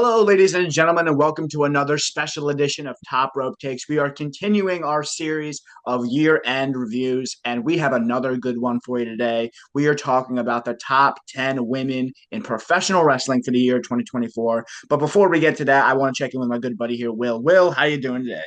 Hello, ladies and gentlemen, and welcome to another special edition of Top Rope Takes. We are continuing our series of year-end reviews, and we have another good one for you today. We are talking about the top 10 women in professional wrestling for the year 2024. But before we get to that, I want to check in with my good buddy here, Will. Will, how you doing today?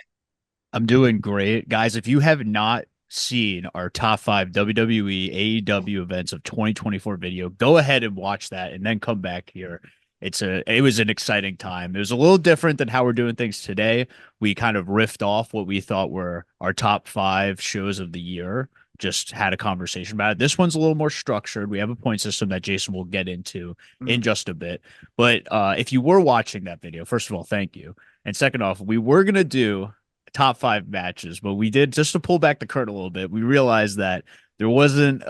I'm doing great. Guys, if you have not seen our top five WWE AEW events of 2024 video, go ahead and watch that and then come back here. It was an exciting time. It was a little different than how we're doing things today. We kind of riffed off what we thought were our top five shows of the year, just had a conversation about it. This one's a little more structured. We have a point system that Jason will get into in Mhm. just a bit. But if you were watching that video, first of all, thank you. And second off, we were gonna do top five matches, but we did just to pull back the curtain a little bit. We realized that there wasn't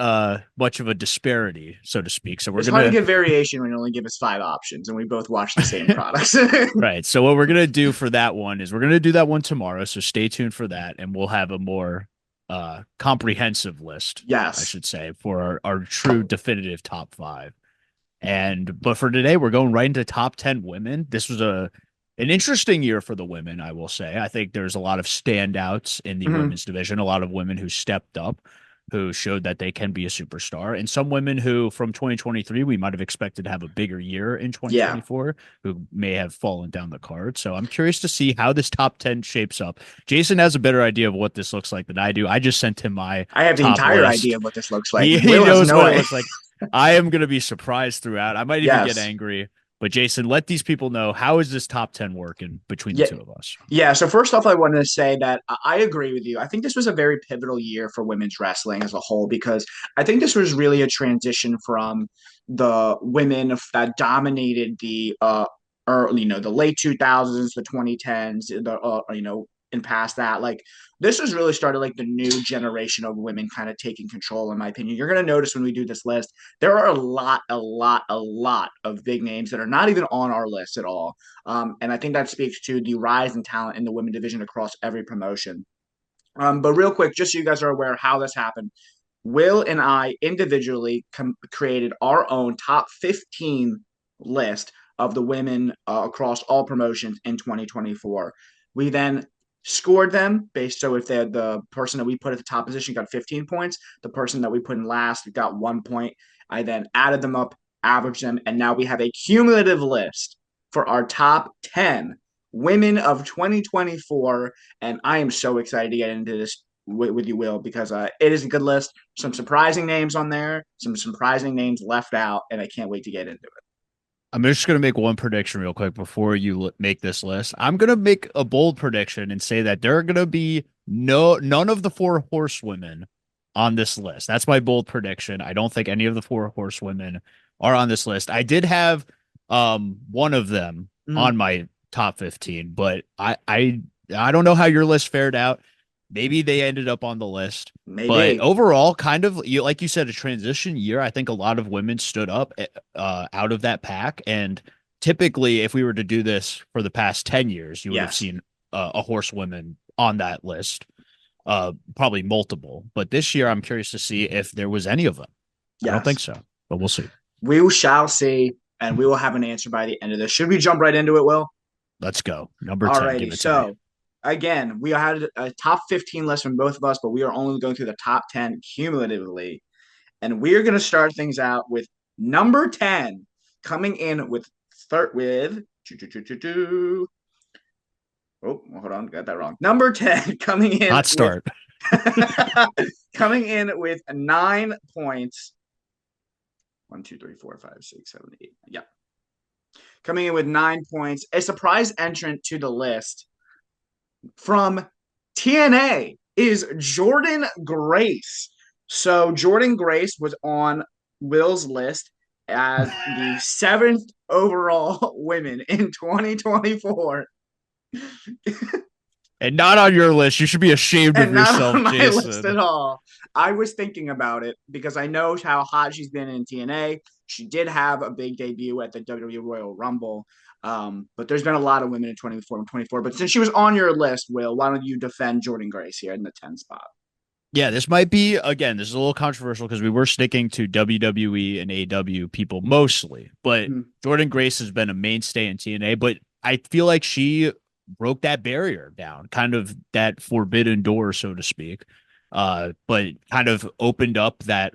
much of a disparity, so to speak. So we're It's hard to gonna get variation when you only give us five options, and we both watch the same products. right. So what we're gonna do for that one is we're gonna do that one tomorrow. So stay tuned for that, and we'll have a more comprehensive list, I Yes. should say, for our true definitive top five. But for today, we're going right into top 10 women. This was an interesting year for the women, I will say. I think there's a lot of standouts in the Mhm. women's division, a lot of women who stepped up, who showed that they can be a superstar, and some women who from 2023 we might have expected to have a bigger year in Yeah. 2024 who may have fallen down the card. So I'm curious to see how this top 10 shapes up. Jason has a better idea of what this looks like than I do. I just sent him my I have the top entire idea list. of what this looks like. He Will has knows no what it idea. looks like. I am going to be surprised throughout. I might even get Yes. angry. But Jason, let these people know, how is this top 10 working between the Yeah. two of us? Yeah. So first off, I wanted to say that I agree with you. I think this was a very pivotal year for women's wrestling as a whole because I think this was really a transition from the women that dominated the early, the late 2000s, the 2010s, and past that. Like this was really started like the new generation of women kind of taking control, in my opinion. You're gonna notice when we do this list, there are a lot of big names that are not even on our list at all. And I think that speaks to the rise in talent in the women division across every promotion. But real quick, just so you guys are aware how this happened, Will and I individually created our own top 15 list of the women across all promotions in 2024. We then scored them based so if the person that we put at the top position got 15 points, the person that we put in last got 1 point. I then added them up, averaged them, and now we have a cumulative list for our top 10 women of 2024. And I am so excited to get into this with you, Will, because it is a good list. Some surprising names on there, some surprising names left out, and I can't wait to get into it. I'm just going to make one prediction real quick before you make this list. I'm going to make a bold prediction and say that there are going to be none of the four horsewomen on this list. That's my bold prediction. I don't think any of the four horsewomen are on this list. I did have one of them Mm, on my top 15, but I don't know how your list fared out. Maybe they ended up on the list. But maybe. overall, kind of like you said, a transition year. I think a lot of women stood up out of that pack. And typically, if we were to do this for the past 10 years, you would have Yes. seen a horsewoman on that list, probably multiple. But this year, I'm curious to see if there was any of them. I don't think Yes. so, but we'll see. We shall see, and we will have an answer by the end of this. Should we jump right into it, Will? Let's go. Number 10, Alrighty. give it to me. So, again, we had a top 15 list from both of us, but we are only going through the top 10 cumulatively. And we are going to start things out with number 10 coming in with start with oh, hold on, got that wrong. Number 10 coming in Hot with start. coming in with 9 points. One, two, three, four, five, six, seven, eight. Yeah. Coming in with 9 points. A surprise entrant to the list from TNA is Jordan Grace. So Jordan Grace was on Will's list as the seventh overall women in 2024 And not on your list. You should be ashamed of and not yourself, on my list Jason. at all. I was thinking about it because I know how hot she's been in TNA. She did have a big debut at the WWE Royal Rumble. But there's been a lot of women in 24 and 24. But since she was on your list, Will, why don't you defend Jordan Grace here in the 10 spot? Yeah, this might be again, this is a little controversial because we were sticking to WWE and AW people mostly, but Mhm. Jordan Grace has been a mainstay in TNA, but I feel like she broke that barrier down, kind of that forbidden door, so to speak. But kind of opened up that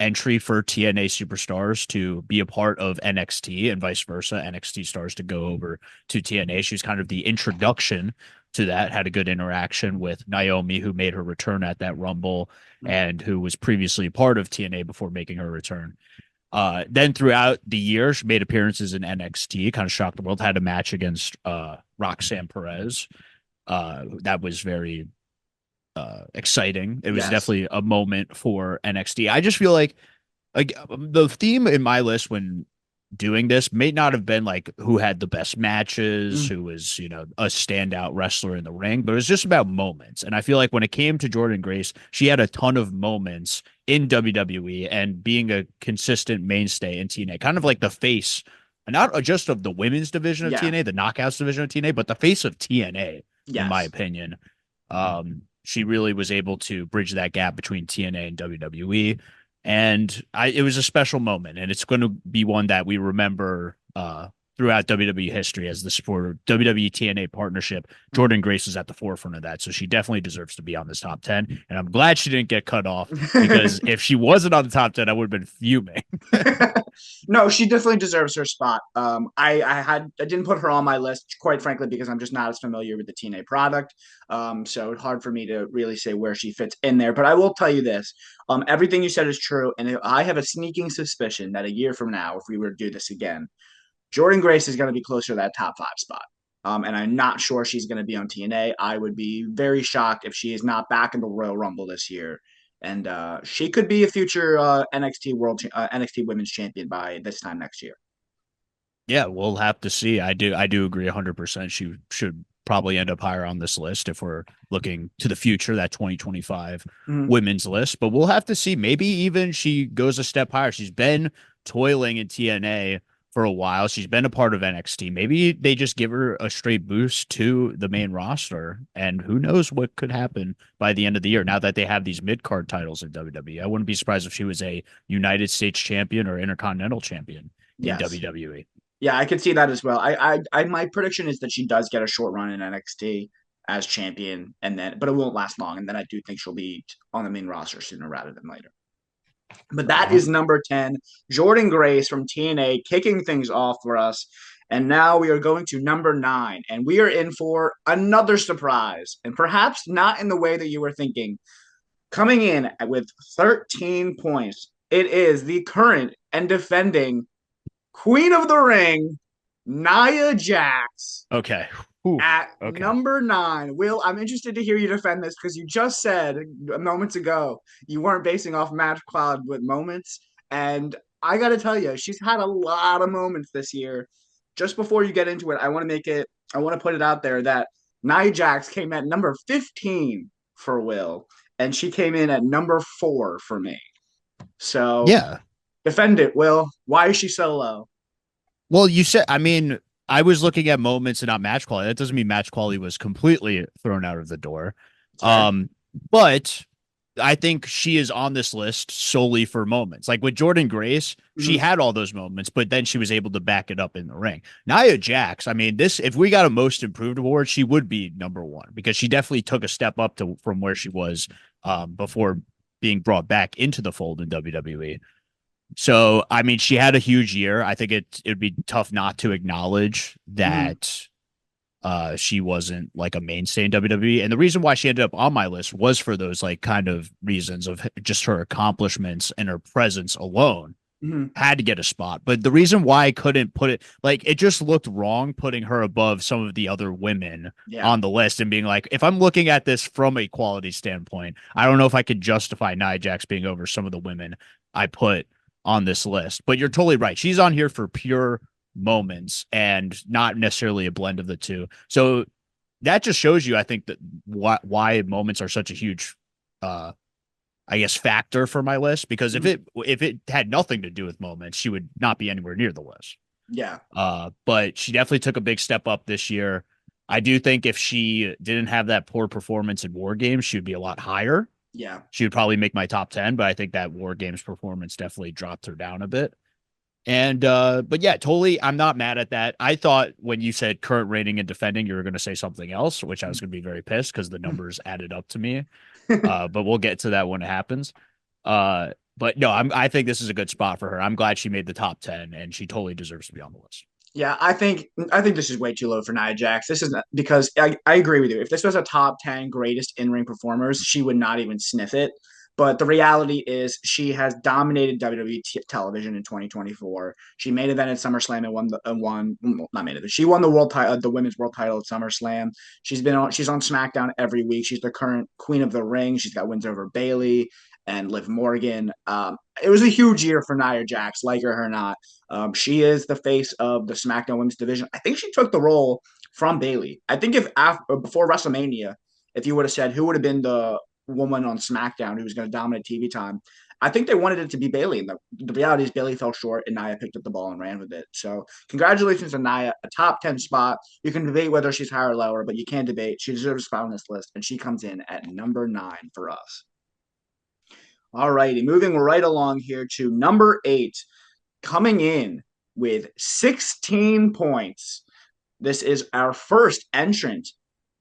entry for TNA superstars to be a part of NXT and vice versa, NXT stars to go over to TNA. She was kind of the introduction to that, had a good interaction with Naomi, who made her return at that Rumble and who was previously part of TNA before making her return. Then throughout the year, she made appearances in NXT, kind of shocked the world, had a match against Roxanne Perez. That was very exciting. It was Yes. definitely a moment for NXT. I just feel like the theme in my list when doing this may not have been like who had the best matches, Mm. who was, a standout wrestler in the ring, but it was just about moments. And I feel like when it came to Jordan Grace, she had a ton of moments in WWE and being a consistent mainstay in TNA, kind of like the face, not just of the women's division of Yeah. TNA, the knockouts division of TNA, but the face of TNA, in my Yes. opinion. She really was able to bridge that gap between TNA and WWE, and it was a special moment, and it's going to be one that we remember throughout WWE history as the support of WWE TNA partnership. Jordan Grace is at the forefront of that, so she definitely deserves to be on this top 10. And I'm glad she didn't get cut off because if she wasn't on the top 10, I would have been fuming. No, she definitely deserves her spot. I didn't put her on my list, quite frankly, because I'm just not as familiar with the TNA product. So it's hard for me to really say where she fits in there. But I will tell you this: everything you said is true, and I have a sneaking suspicion that a year from now, if we were to do this again, Jordan Grace is going to be closer to that top five spot. And I'm not sure she's going to be on TNA. I would be very shocked if she is not back in the Royal Rumble this year. And she could be a future NXT Women's Champion by this time next year. Yeah, we'll have to see. I do agree 100%. She should probably end up higher on this list if we're looking to the future, that 2025 Mm-hmm. women's list. But we'll have to see. Maybe even she goes a step higher. She's been toiling in TNA for a while. She's been a part of NXT. Maybe they just give her a straight boost to the main roster. And who knows what could happen by the end of the year now that they have these mid card titles in WWE. I wouldn't be surprised if she was a United States champion or Intercontinental champion in Yes. WWE. Yeah, I could see that as well. My prediction is that she does get a short run in NXT as champion, and then, but it won't last long. And then I do think she'll be on the main roster sooner rather than later. But Right that on. is number 10, Jordan Grace from TNA, kicking things off for us. And now we are going to number 9, and we are in for another surprise, and perhaps not in the way that you were thinking. Coming in with 13 points, it is the current and defending Queen of the Ring, Nia Jax, Okay. Whew. at Okay. number 9. Will, I'm interested to hear you defend this because you just said moments ago you weren't basing off match cloud with moments. And I got to tell you, she's had a lot of moments this year. Just before you get into it, I want to put it out there that Nia Jax came at number 15 for Will, and she came in at number 4 for me. So Yeah. defend it, Will. Why is she so low? Well, you said, I mean, I was looking at moments and not match quality. That doesn't mean match quality was completely thrown out of the door. It's fair. Um, but I think she is on this list solely for moments. Like with Jordan Grace, she Mm-hmm. had all those moments, but then she was able to back it up in the ring. Nia Jax, I mean, this if we got a most improved award, she would be number one because she definitely took a step up to from where she was before being brought back into the fold in WWE. So, I mean, she had a huge year. I think it'd be tough not to acknowledge Mm-hmm. that she wasn't like a mainstay in WWE. And the reason why she ended up on my list was for those like kind of reasons of just her accomplishments and her presence alone Mm-hmm. had to get a spot. But the reason why I couldn't put it like it just looked wrong putting her above some of the other women Yeah. on the list and being like, if I'm looking at this from a quality standpoint, I don't know if I could justify Nia Jax being over some of the women I put on this list. But you're totally right. She's on here for pure moments and not necessarily a blend of the two. So that just shows you, I think, that why moments are such a huge uh I guess factor for my list because Mm-hmm. if it had nothing to do with moments, she would not be anywhere near the list. Yeah. But she definitely took a big step up this year. I do think if she didn't have that poor performance in War Games, she would be a lot higher. Yeah. She would probably make my top 10, but I think that War Games performance definitely dropped her down a bit. And but yeah, totally. I'm not mad at that. I thought when you said current rating and defending, you were going to say something else, which I was going to be very pissed because the numbers added up to me. But we'll get to that when it happens. But no, I think this is a good spot for her. I'm glad she made the top 10 and she totally deserves to be on the list. Yeah, I think this is way too low for Nia Jax. This is not, because I agree with you. If this was a top 10 greatest in-ring performers, she would not even sniff it. But the reality is she has dominated WWE television in 2024. She main evented SummerSlam and well, not main event. She won the world title, the women's world title at SummerSlam. She's on SmackDown every week. She's the current queen of the ring. She's got wins over Bayley and Liv Morgan. It was a huge year for Nia Jax, like her or not. She is the face of the SmackDown Women's Division. I think she took the role from Bayley. I think if after, before WrestleMania, if you would have said who would have been the woman on SmackDown who was going to dominate TV time, I think they wanted it to be Bayley. And the reality is Bayley fell short, and Nia picked up the ball and ran with it. So congratulations to Nia, a top 10 spot. You can debate whether she's higher or lower, but you can't debate. She deserves a spot on this list, and she comes in at number 9 for us. All righty, moving right along here to number 8, coming in with 16 points. This is our first entrant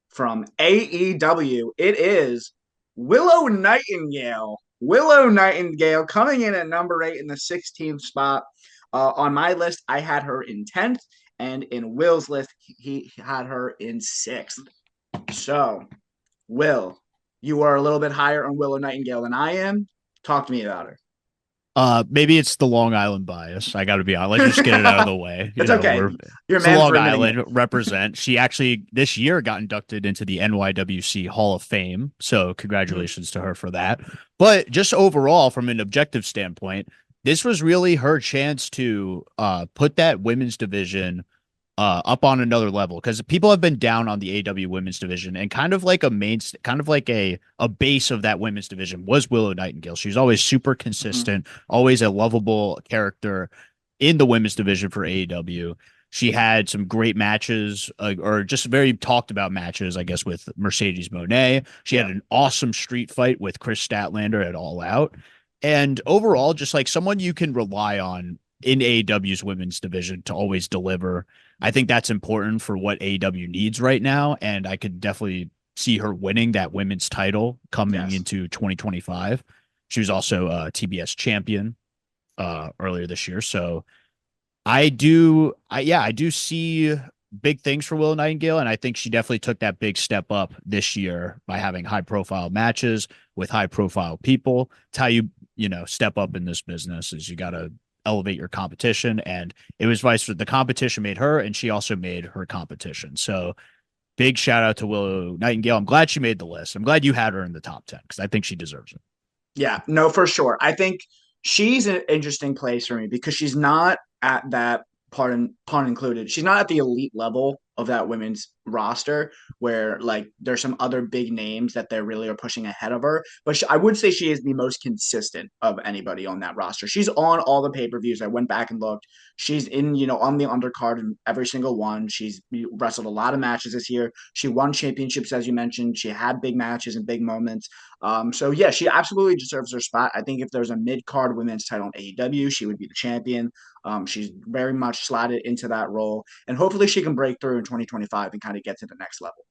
from AEW. It is Willow Nightingale. Willow Nightingale coming in at number 8 in the 16th spot. On my list, I had her in 10th, and in Will's list, he had her in 6th. So, Will, you are a little bit higher on Willow Nightingale than I am. Talk to me about her. Maybe it's the Long Island bias. I got to be honest. Let's just get it out of the way. It's okay. You're a it's the man Long for admitting Island it. represent. She actually this year got inducted into the NYWC Hall of Fame. So congratulations to her for that. But just overall, from an objective standpoint, this was really her chance to put that women's division up on another level because people have been down on the AW women's division and kind of like kind of like a base of that women's division was Willow Nightingale. She was always super Mm-hmm. consistent, always a lovable character in the women's division for AEW. She had some great matches, or just very talked about matches, I guess, with Mercedes Moné. She had Yeah. an awesome street fight with Chris Statlander at All Out. And overall, just like someone you can rely on in AEW's women's division to always deliver. I think that's important for what AEW needs right now. And I could definitely see her winning that women's title coming Yes. into 2025. She was also a TBS champion earlier this year. So I do see big things for Willow Nightingale. And I think she definitely took that big step up this year by having high profile matches with high profile people. It's how step up in this business is you got to elevate your competition. And it was vice versa. The competition made her, and she also made her competition. So big shout out to Willow Nightingale. I'm glad she made the list. I'm glad you had her in the top 10 because I think she deserves it. Yeah, no, for sure. I think she's an interesting place for me because she's not at that pun included. She's not at the elite level of that women's roster where like there's some other big names that they really are pushing ahead of her. But I would say she is the most consistent of anybody on that roster. She's on all the pay-per-views. I went back and looked. She's in, on the undercard in every single one. She's wrestled a lot of matches this year. She won championships, as you mentioned. She had big matches and big moments. So yeah, she absolutely deserves her spot. I think if there's a mid card women's title in AEW, she would be the champion. She's very much slotted into that role, and hopefully she can break through in 2025 and kind of get to the next level.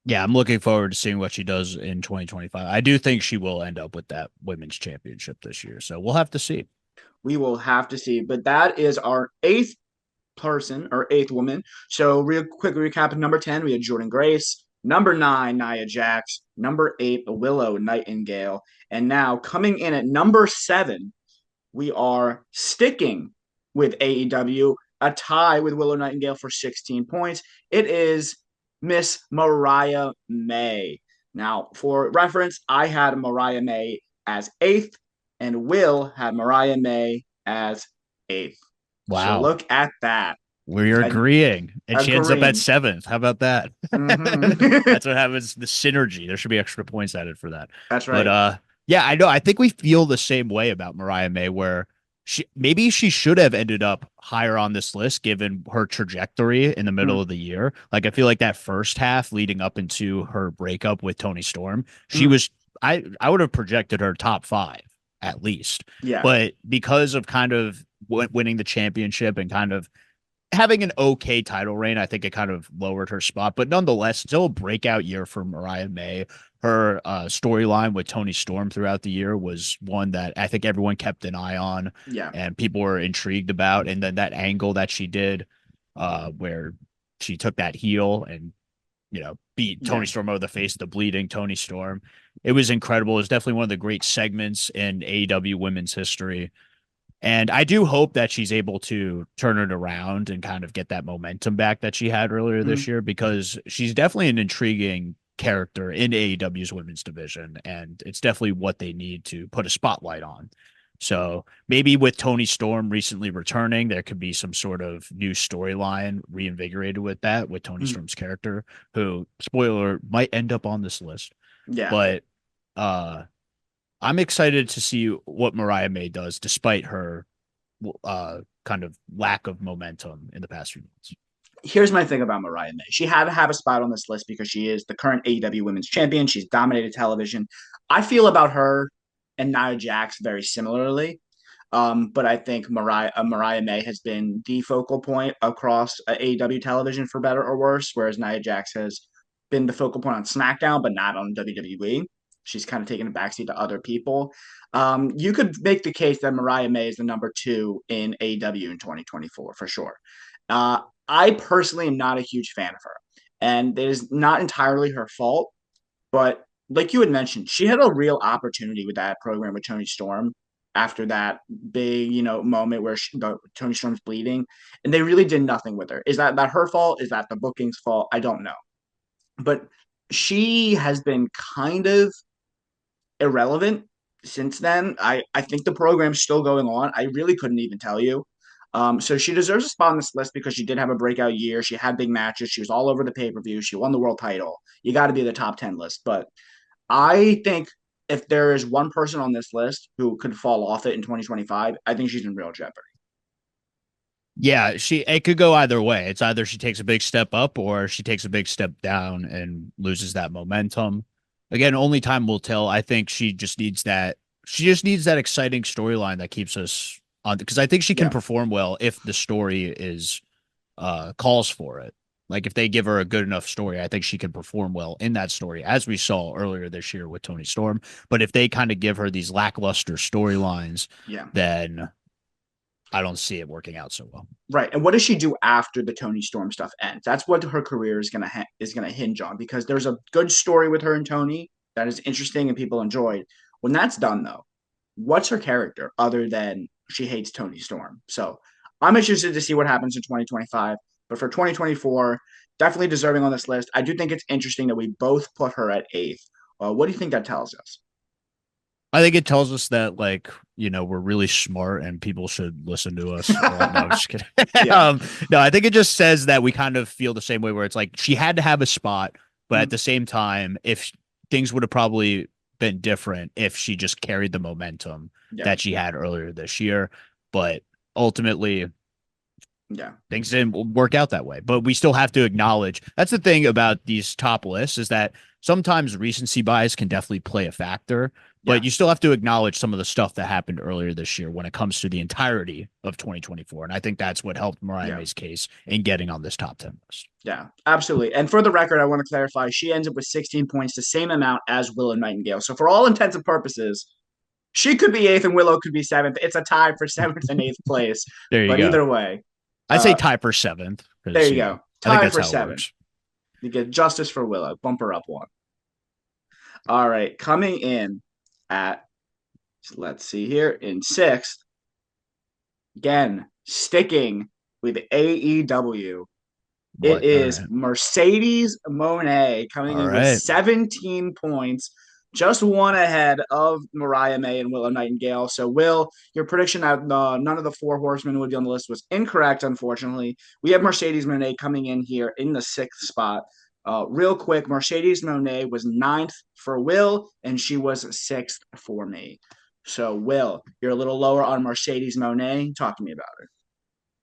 Yeah, I'm looking forward to seeing what she does in 2025. I do think she will end up with that women's championship this year. So we'll have to see. We will have to see, but that is our eighth person or eighth woman. So real quick recap: number 10, we had Jordan Grace. Number 9, Nia Jax. Number 8, Willow Nightingale. And now coming in at number 7, we are sticking with AEW, a tie with Willow Nightingale for 16 points. It is Miss Mariah May. Now, for reference, I had Mariah May as 8th, and Will had Mariah May as 8th. So Wow. look at that. We're And agreeing. And she ends up at agreeing. 7th. How about that? Mm-hmm. That's what happens. The synergy. There should be extra points added for that. That's But right. yeah, I know. I think we feel the same way about Mariah May, where she should have ended up higher on this list given her trajectory in the middle Mm-hmm. of the year. Like I feel like that first half leading up into her breakup with Tony Storm, she Mm-hmm. was I would have projected her top five at least, Yeah, but because of kind of winning the championship and kind of having an okay title reign, I think it kind of lowered her spot. But nonetheless, still a breakout year for Mariah May. Her storyline with Tony Storm throughout the year was one that I think everyone kept an eye on yeah, and people were intrigued about. And then that angle that she did, where she took that heel and beat yeah. Tony Storm over the face, the bleeding Tony Storm. It was incredible. It was definitely one of the great segments in AEW women's history. And I do hope that she's able to turn it around and kind of get that momentum back that she had earlier Mhm. this year because she's definitely an intriguing character in AEW's women's division. And it's definitely what they need to put a spotlight on. So maybe with Tony Storm recently returning, there could be some sort of new storyline reinvigorated with that, with Tony Mhm. Storm's character, who, spoiler, might end up on this list. Yeah. But uh I'm excited to see what Mariah May does despite her kind of lack of momentum in the past few months. Here's my thing about Mariah May. She had to have a spot on this list because she is the current AEW Women's Champion. She's dominated television. I feel about her and Nia Jax very similarly. But I think Mariah May has been the focal point across AEW television for better or worse, whereas Nia Jax has been the focal point on SmackDown, but not on WWE. She's kind of taken a backseat to other people. You could make the case that Mariah May is the number two in AEW in 2024 for sure. Uh, I personally am not a huge fan of her, and it is not entirely her fault. But like you had mentioned, she had a real opportunity with that program with Tony Storm after that big, moment where Tony Storm's bleeding, and they really did nothing with her. Is that her fault? Is that the booking's fault? I don't know, but she has been kind of irrelevant since then. I think the program's still going on. I really couldn't even tell you. So she deserves a spot on this list because she did have a breakout year. She had big matches. She was all over the pay per view. She won the world title. You got to be the top 10 list. But I think if there is one person on this list who could fall off it in 2025, I think she's in real jeopardy. Yeah, it could go either way. It's either she takes a big step up or she takes a big step down and loses that momentum. Again, only time will tell. I think she just needs that exciting storyline that keeps us on because I think she can Yeah. perform well if the story is calls for it. Like if they give her a good enough story, I think she can perform well in that story, as we saw earlier this year with Tony Storm. But if they kind of give her these lackluster storylines, Yeah. then I don't see it working out so well. Right. And what does she do after the Tony Storm stuff ends? That's what her career is gonna hinge on because there's a good story with her and Tony that is interesting and people enjoyed. When that's done though, what's her character other than she hates Tony Storm? So I'm interested to see what happens in 2025. But for 2024, definitely deserving on this list. I do think it's interesting that we both put her at eighth. What do you think that tells us? I think it tells us that we're really smart and people should listen to us. Well, no, I'm just kidding. Yeah. No, I think it just says that we kind of feel the same way where it's like she had to have a spot, but at Mm, the same time, if things would have probably been different if she just carried the momentum yeah. that she had earlier this year. But ultimately, Yeah. things didn't work out that way. But we still have to acknowledge that's the thing about these top lists is that sometimes recency bias can definitely play a factor, Yeah. but you still have to acknowledge some of the stuff that happened earlier this year when it comes to the entirety of 2024. And I think that's what helped Mariah Yeah. May's case in getting on this top 10 list. Yeah, absolutely. And for the record, I want to clarify she ends up with 16 points, the same amount as Willow Nightingale. So, for all intents and purposes, she could be eighth and Willow could be seventh. It's a tie for seventh and eighth place. There you But go. either way, I'd say tie for seventh there because, you go. I think Tie that's for how it seventh. works. You get justice for Willow. Bump her up one. All right. Coming in at, let's see here, in sixth, again, sticking with AEW. It What? All is right. Mercedes Monet coming All in with right. 17 points, just one ahead of Mariah May and Willow Nightingale. So, Will, your prediction that none of the four horsemen would be on the list was incorrect, unfortunately. We have Mercedes Monet coming in here in the sixth spot. Real quick, Mercedes Monet was ninth for Will, and she was sixth for me. So, Will, you're a little lower on Mercedes Monet. Talk to me about her.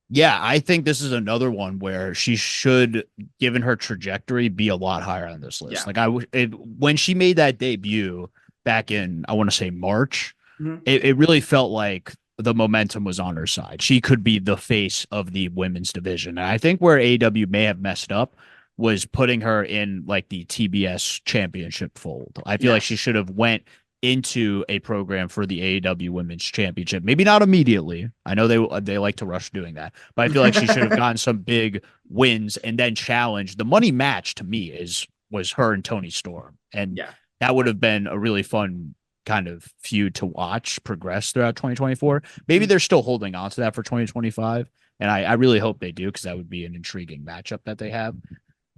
Yeah, I think this is another one where she should, given her trajectory, be a lot higher on this list. Yeah. When she made that debut back in, I want to say March, Mhm. it really felt like the momentum was on her side. She could be the face of the women's division. And I think where AEW may have messed up was putting her in like the TBS championship fold. I feel like she Yes. should have went into a program for the AEW Women's Championship. Maybe not immediately. I know they like to rush doing that, but I feel like she should have gotten some big wins and then challenged. The money match to me is was her and Tony Storm, and Yeah. that would have been a really fun kind of feud to watch progress throughout 2024. Maybe Mhm. they're still holding on to that for 2025. And I really hope they do because that would be an intriguing matchup that they have.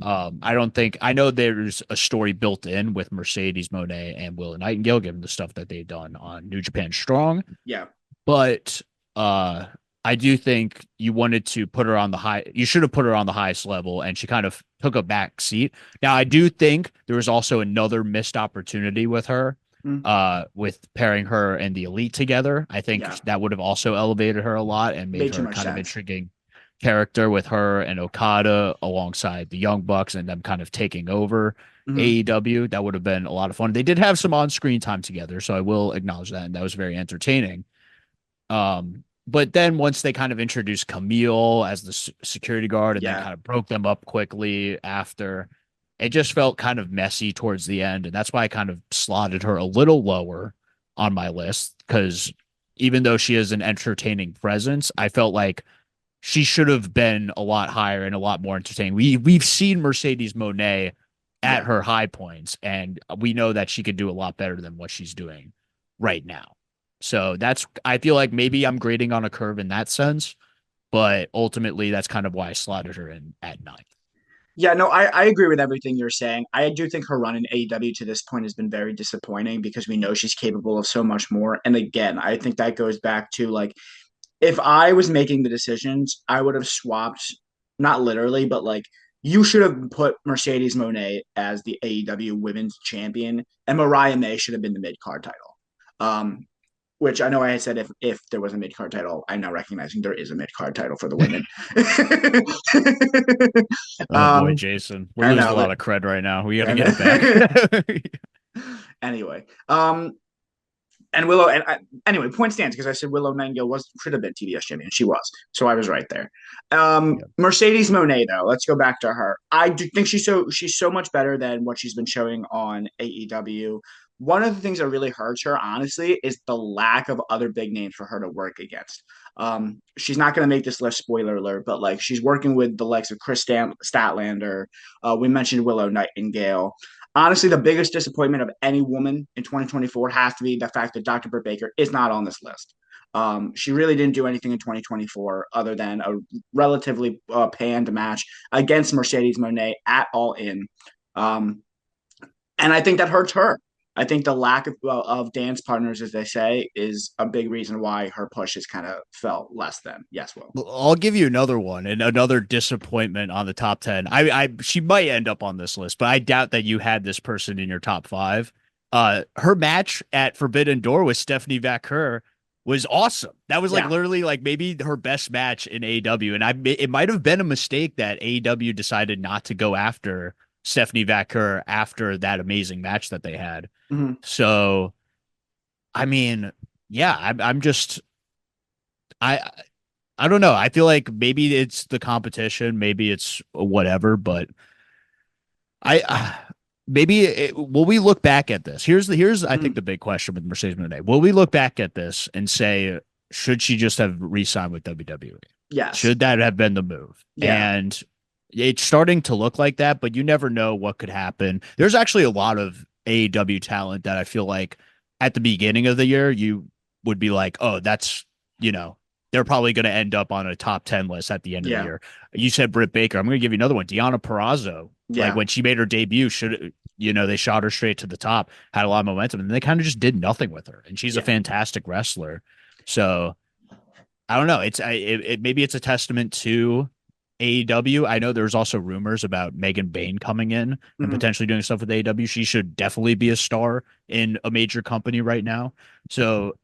I don't think I know there's a story built in with Mercedes Moné and Willow Nightingale, given the stuff that they've done on New Japan Strong. Yeah. But uh, I do think you wanted to put her on the high. You should have put her on the highest level, and she kind of took a back seat. Now, I do think there was also another missed opportunity with her, Mhm. with pairing her and the Elite together. I think Yeah. that would have also elevated her a lot and made Made too her much kind of sense. intriguing character with her and Okada alongside the Young Bucks and them kind of taking over Mhm. AEW. That would have been a lot of fun. They did have some on-screen time together, so I will acknowledge that, and that was very entertaining. But then once they kind of introduced Camille as the security guard and then Yeah. kind of broke them up quickly after, it just felt kind of messy towards the end. And that's why I kind of slotted her a little lower on my list because even though she is an entertaining presence, I felt like she should have been a lot higher and a lot more entertaining. We've seen Mercedes Monet at Yeah. her high points, and we know that she could do a lot better than what she's doing right now. So that's I feel like maybe I'm grading on a curve in that sense, but ultimately that's kind of why I slotted her in at ninth. Yeah, no, I agree with everything you're saying. I do think her run in AEW to this point has been very disappointing because we know she's capable of so much more. And again, I think that goes back to like if I was making the decisions, I would have swapped, not literally, but like you should have put Mercedes Monet as the AEW Women's Champion, and Mariah May should have been the mid card title. Um, which I know I had said if there was a mid card title, I'm now recognizing there is a mid card title for the women. Oh boy, Jason, we're I losing a know, lot of cred right now. We got to I get it back. know. Anyway, and Willow and anyway, point stands because I said Willow Nightingale was should have been TBS champion. She was, so I was right there. Yeah. Mercedes Monet though, let's go back to her. I do think she's so much better than what she's been showing on AEW. One of the things that really hurts her, honestly, is the lack of other big names for her to work against. She's not going to make this list, spoiler alert, but like she's working with the likes of Chris Statlander. We mentioned Willow Nightingale. Honestly, the biggest disappointment of any woman in 2024 has to be the fact that Dr. Britt Baker is not on this list. She really didn't do anything in 2024 other than a relatively panned match against Mercedes Monet at All In. Um, and I think that hurts her. I think the lack of dance partners, as they say, is a big reason why her push has kind of felt less than. Yes, Will. I'll give you another one and another disappointment on the top 10. She might end up on this list, but I doubt that you had this person in your top five. Her match at Forbidden Door with Stephanie Vaquer was awesome. That was like Yeah. literally like maybe her best match in AEW. And it might have been a mistake that AEW decided not to go after Stephanie Vaquer after that amazing match that they had. Mm-hmm. So, I mean, yeah, I'm just, I, I don't know. I feel like maybe it's the competition, maybe it's whatever, but maybe will we look back at this? Here's I think Mm-hmm. the big question with Mercedes Moné. Will we look back at this and say should she just have re-signed with WWE? Yes. Should that have been the move? Yeah. And it's starting to look like that, but you never know what could happen. There's actually a lot of AEW talent that I feel like at the beginning of the year you would be like, oh, that's you know they're probably going to end up on a top 10 list at the end of the Yeah. year. You said Britt Baker. I'm going to give you another one. Deanna Perrazzo. Like Yeah. when she made her debut, they shot her straight to the top, had a lot of momentum, and they kind of just did nothing with her. And she's a Yeah. fantastic wrestler. So I don't know. Maybe it's a testament to AEW. I know there's also rumors about Megan Bain coming in and Mm-hmm. potentially doing stuff with AEW. She should definitely be a star in a major company right now. So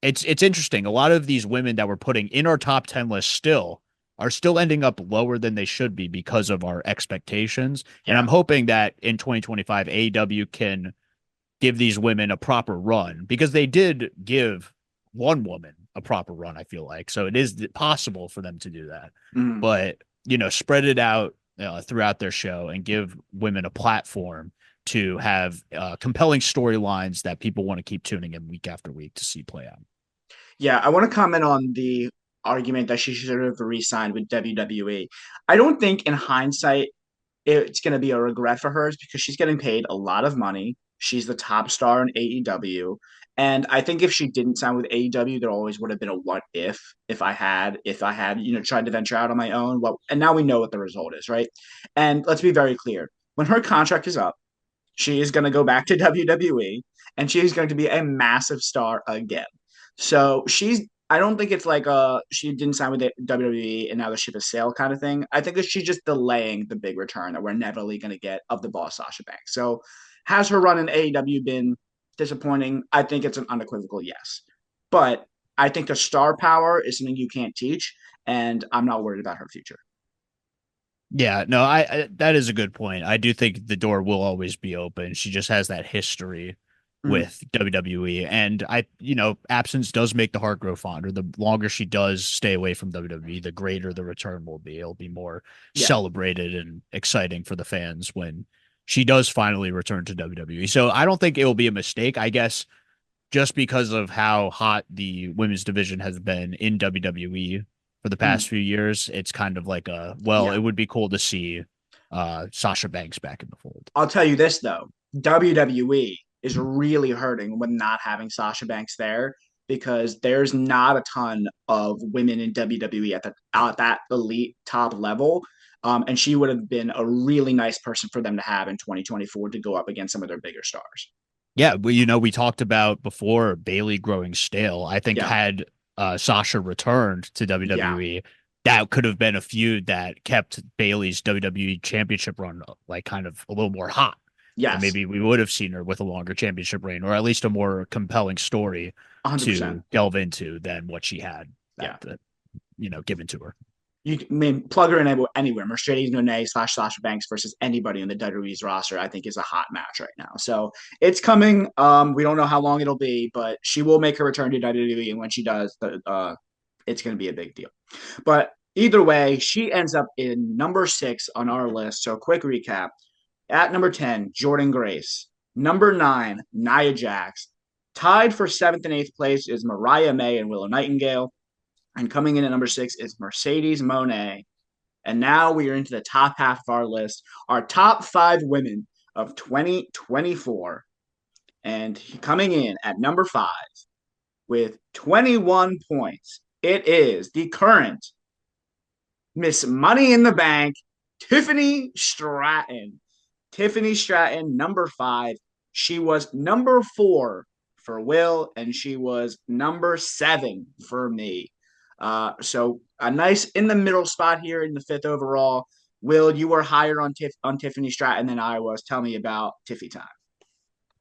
it's interesting. A lot of these women that we're putting in our top 10 list still are still ending up lower than they should be because of our expectations. And I'm Yeah. hoping that in 2025, AEW can give these women a proper run because they did give one woman a proper run, I feel like. So it is possible for them to do that. Mhm. But, spread it out throughout their show and give women a platform to have compelling storylines that people want to keep tuning in week after week to see play out. Yeah, I want to comment on the argument that she should have re-signed with WWE. I don't think in hindsight it's going to be a regret for hers because she's getting paid a lot of money. She's the top star in AEW. And I think if she didn't sign with AEW, there always would have been a what if I had, tried to venture out on my own. Well, and now we know what the result is, right? And let's be very clear. When her contract is up, she is going to go back to WWE and she's going to be a massive star again. So I don't think it's like she didn't sign with the WWE and now the ship has sailed kind of thing. I think that she's just delaying the big return that we're inevitably going to get of the boss Sasha Banks. So has her run in AEW been disappointing? I think it's an unequivocal yes. But I think the star power is something you can't teach, and I'm not worried about her future. Yeah, no, I that is a good point. I do think the door will always be open. She just has that history Mm, with WWE, and absence does make the heart grow fonder. The longer she does stay away from WWE, the greater the return will be. It'll be more yeah. celebrated and exciting for the fans when she does finally return to WWE. So I don't think it will be a mistake. I guess just because of how hot the women's division has been in WWE for the Mm, past few years, it's kind of like yeah. it would be cool to see Sasha Banks back in the fold. I'll tell you this though, WWE is really hurting with not having Sasha Banks there because there's not a ton of women in WWE at that elite top level. And she would have been a really nice person for them to have in 2024 to go up against some of their bigger stars. Yeah, but we talked about before Bailey growing stale. I think Yeah. had Sasha returned to Yeah. WWE, that could have been a feud that kept Bailey's WWE championship run like kind of a little more hot. And Yes. maybe we would have seen her with a longer championship reign, or at least a more compelling story 100%. to delve into than what she had Yeah. given to her. You can, I mean, plug her in anywhere. Mercedes Monet / Sasha Banks versus anybody on the WWE's roster, I think, is a hot match right now. So it's coming. We don't know how long it'll be, but she will make her return to WWE, and when she does, it's going to be a big deal. But either way, she ends up in number 6 on our list. So quick recap: at number 10, Jordan Grace. Number 9, Nia Jax. Tied for 7th and 8th place is Mariah May and Willow Nightingale. And coming in at number 6 is Mercedes Monet. And now we are into the top half of our list, our top 5 women of 2024. And coming in at number 5 with 21 points, it is the current Miss Money in the Bank, Tiffany Stratton. Tiffany Stratton, number 5. She was number 4 for Will, and she was number 7 for me. So a nice in the middle spot here in the 5th overall. Will, you were higher on Tiffany Stratton than I was. Tell me about Tiffy time.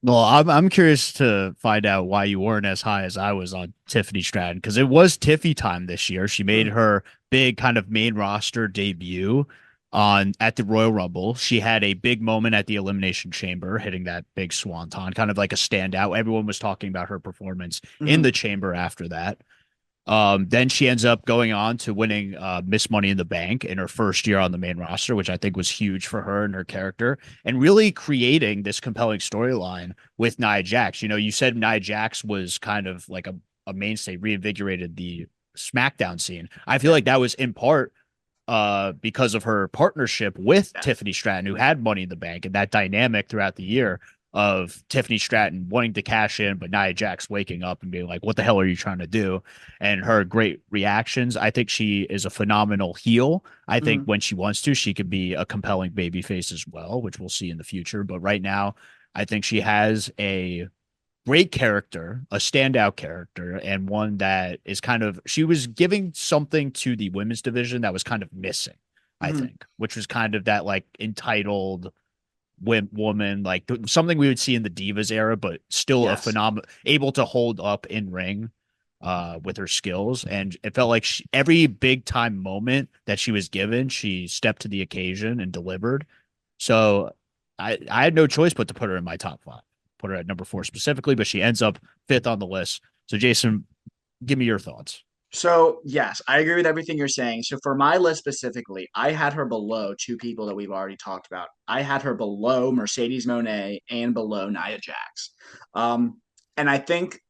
Well, I'm curious to find out why you weren't as high as I was on Tiffany Stratton because it was Tiffy time this year. She made Mm, her big kind of main roster debut on at the Royal Rumble. She had a big moment at the Elimination Chamber, hitting that big swanton, kind of like a standout. Everyone was talking about her performance in mm, the chamber after that. Then she ends up going on to winning Miss Money in the Bank in her first year on the main roster, which I think was huge for her and her character, and really creating this compelling storyline with Nia Jax. You said Nia Jax was kind of like a mainstay, reinvigorated the SmackDown scene. I feel yeah, like that was in part because of her partnership with yes. Tiffany Stratton, who had Money in the Bank, and that dynamic throughout the year of Tiffany Stratton wanting to cash in, but Nia Jax waking up and being like, "What the hell are you trying to do?" And her great reactions. I think she is a phenomenal heel. I think Mm, when she wants to, she could be a compelling baby face as well, which we'll see in the future. But right now, I think she has a great character, a standout character, and one that is kind of she was giving something to the women's division that was kind of missing, I mm, think, which was kind of that like entitled woman, like something we would see in the Divas era, but still a yes. phenomenal, able to hold up in ring with her skills. And it felt like every big time moment that she was given, she stepped to the occasion and delivered. So I had no choice but to put her in my top 5. put her at number 4 specifically, but she ends up 5th on the list. So, Jason, give me your thoughts. So, yes, I agree with everything you're saying. So, for my list specifically, I had her below two people that we've already talked about. I had her below Mercedes Moné and below Nia Jax. Um, and I think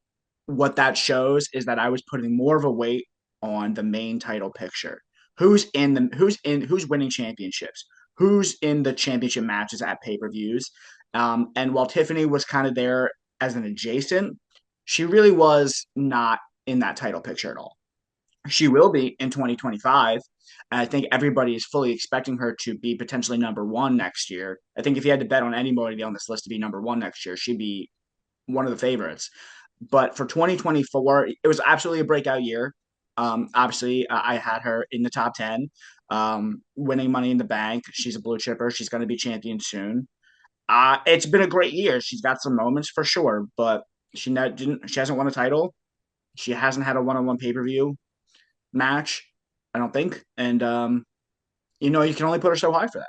what that shows is that I was putting more of a weight on the main title picture. Who's winning championships? Who's in the championship matches at pay-per-views? And while Tiffany was kind of there as an adjacent, she really was not in that title picture at all. She will be in 2025. And I think everybody is fully expecting her to be potentially number one next year. I think if you had to bet on anybody on this list to be number one next year, she'd be one of the favorites. But for 2024, it was absolutely a breakout year. Obviously, I had her in the top 10, winning Money in the Bank. She's a blue chipper. She's going to be champion soon. It's been a great year. She's got some moments for sure, but she hasn't won a title. She hasn't had a one-on-one pay-per-view match, I don't think. And you can only put her so high for that.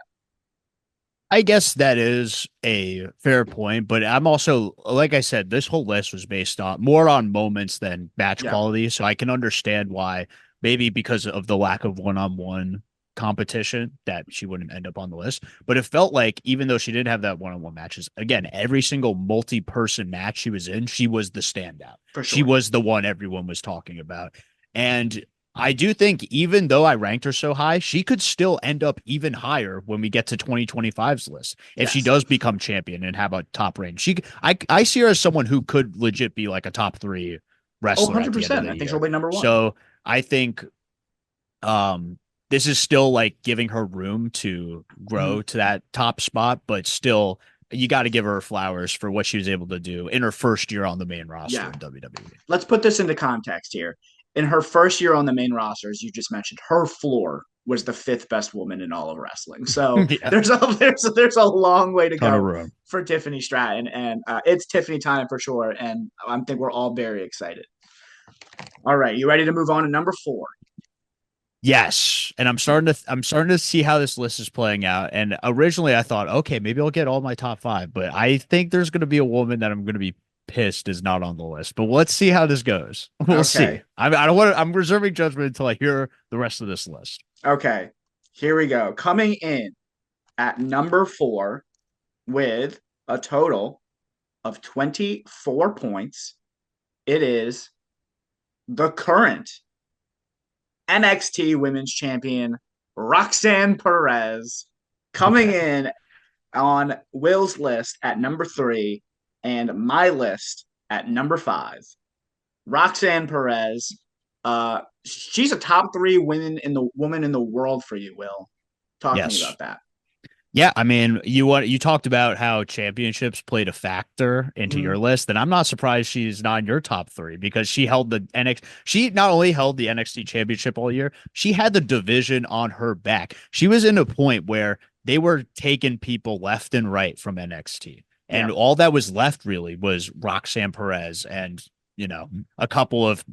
I guess that is a fair point, but I'm also, like I said, this whole list was based on more on moments than match Yeah, quality. So I can understand why, maybe because of the lack of one-on-one competition, that she wouldn't end up on the list. But it felt like, even though she didn't have that one-on-one matches, again, every single multi-person match she was in, she was the standout. for She sure. was the one everyone was talking about. And I do think, even though I ranked her so high, she could still end up even higher when we get to 2025's list. If she Yes. does become champion and have a top range, I see her as someone who could legit be like a top 3 Oh, wrestler at the end of 100%. the I think she'll year. be number one. So I think this is still like giving her room to grow Mhm. to that top spot, but still, you got to give her flowers for what she was able to do in her first year on the main roster Yeah. in WWE. Let's put this into context here. In her first year on the main roster, as you just mentioned, her floor was the fifth best woman in all of wrestling. So Yeah, there's a long way to ton of go room. for Tiffany Stratton, and it's Tiffany time for sure. And I think we're all very excited. All right, you ready to move on to number four? Yes, and I'm starting to see how this list is playing out. And originally I thought, okay, maybe I'll get all my top 5, but I think there's going to be a woman that I'm going to be pissed is not on the list. But let's see how this goes. We'll see. Okay, I don't want to. I'm reserving judgment until I hear the rest of this list. okay, here we go. Coming in at number four with a total of 24 points, it is the current NXT Women's Champion Roxanne Perez coming Okay. in on Will's list at number three and my list at number five. Roxanne Perez, she's a top three woman in the world for you, Will. Talk to me Yes. about that. Yeah, I mean, you talked about how championships played a factor into your Mm-hmm. list, and I'm not surprised she's not in your top 3 because she held the NXT. She not only held the NXT championship all year, she had the division on her back. She was in a point where they were taking people left and right from NXT, and Yeah, all that was left really was Roxanne Perez and a couple of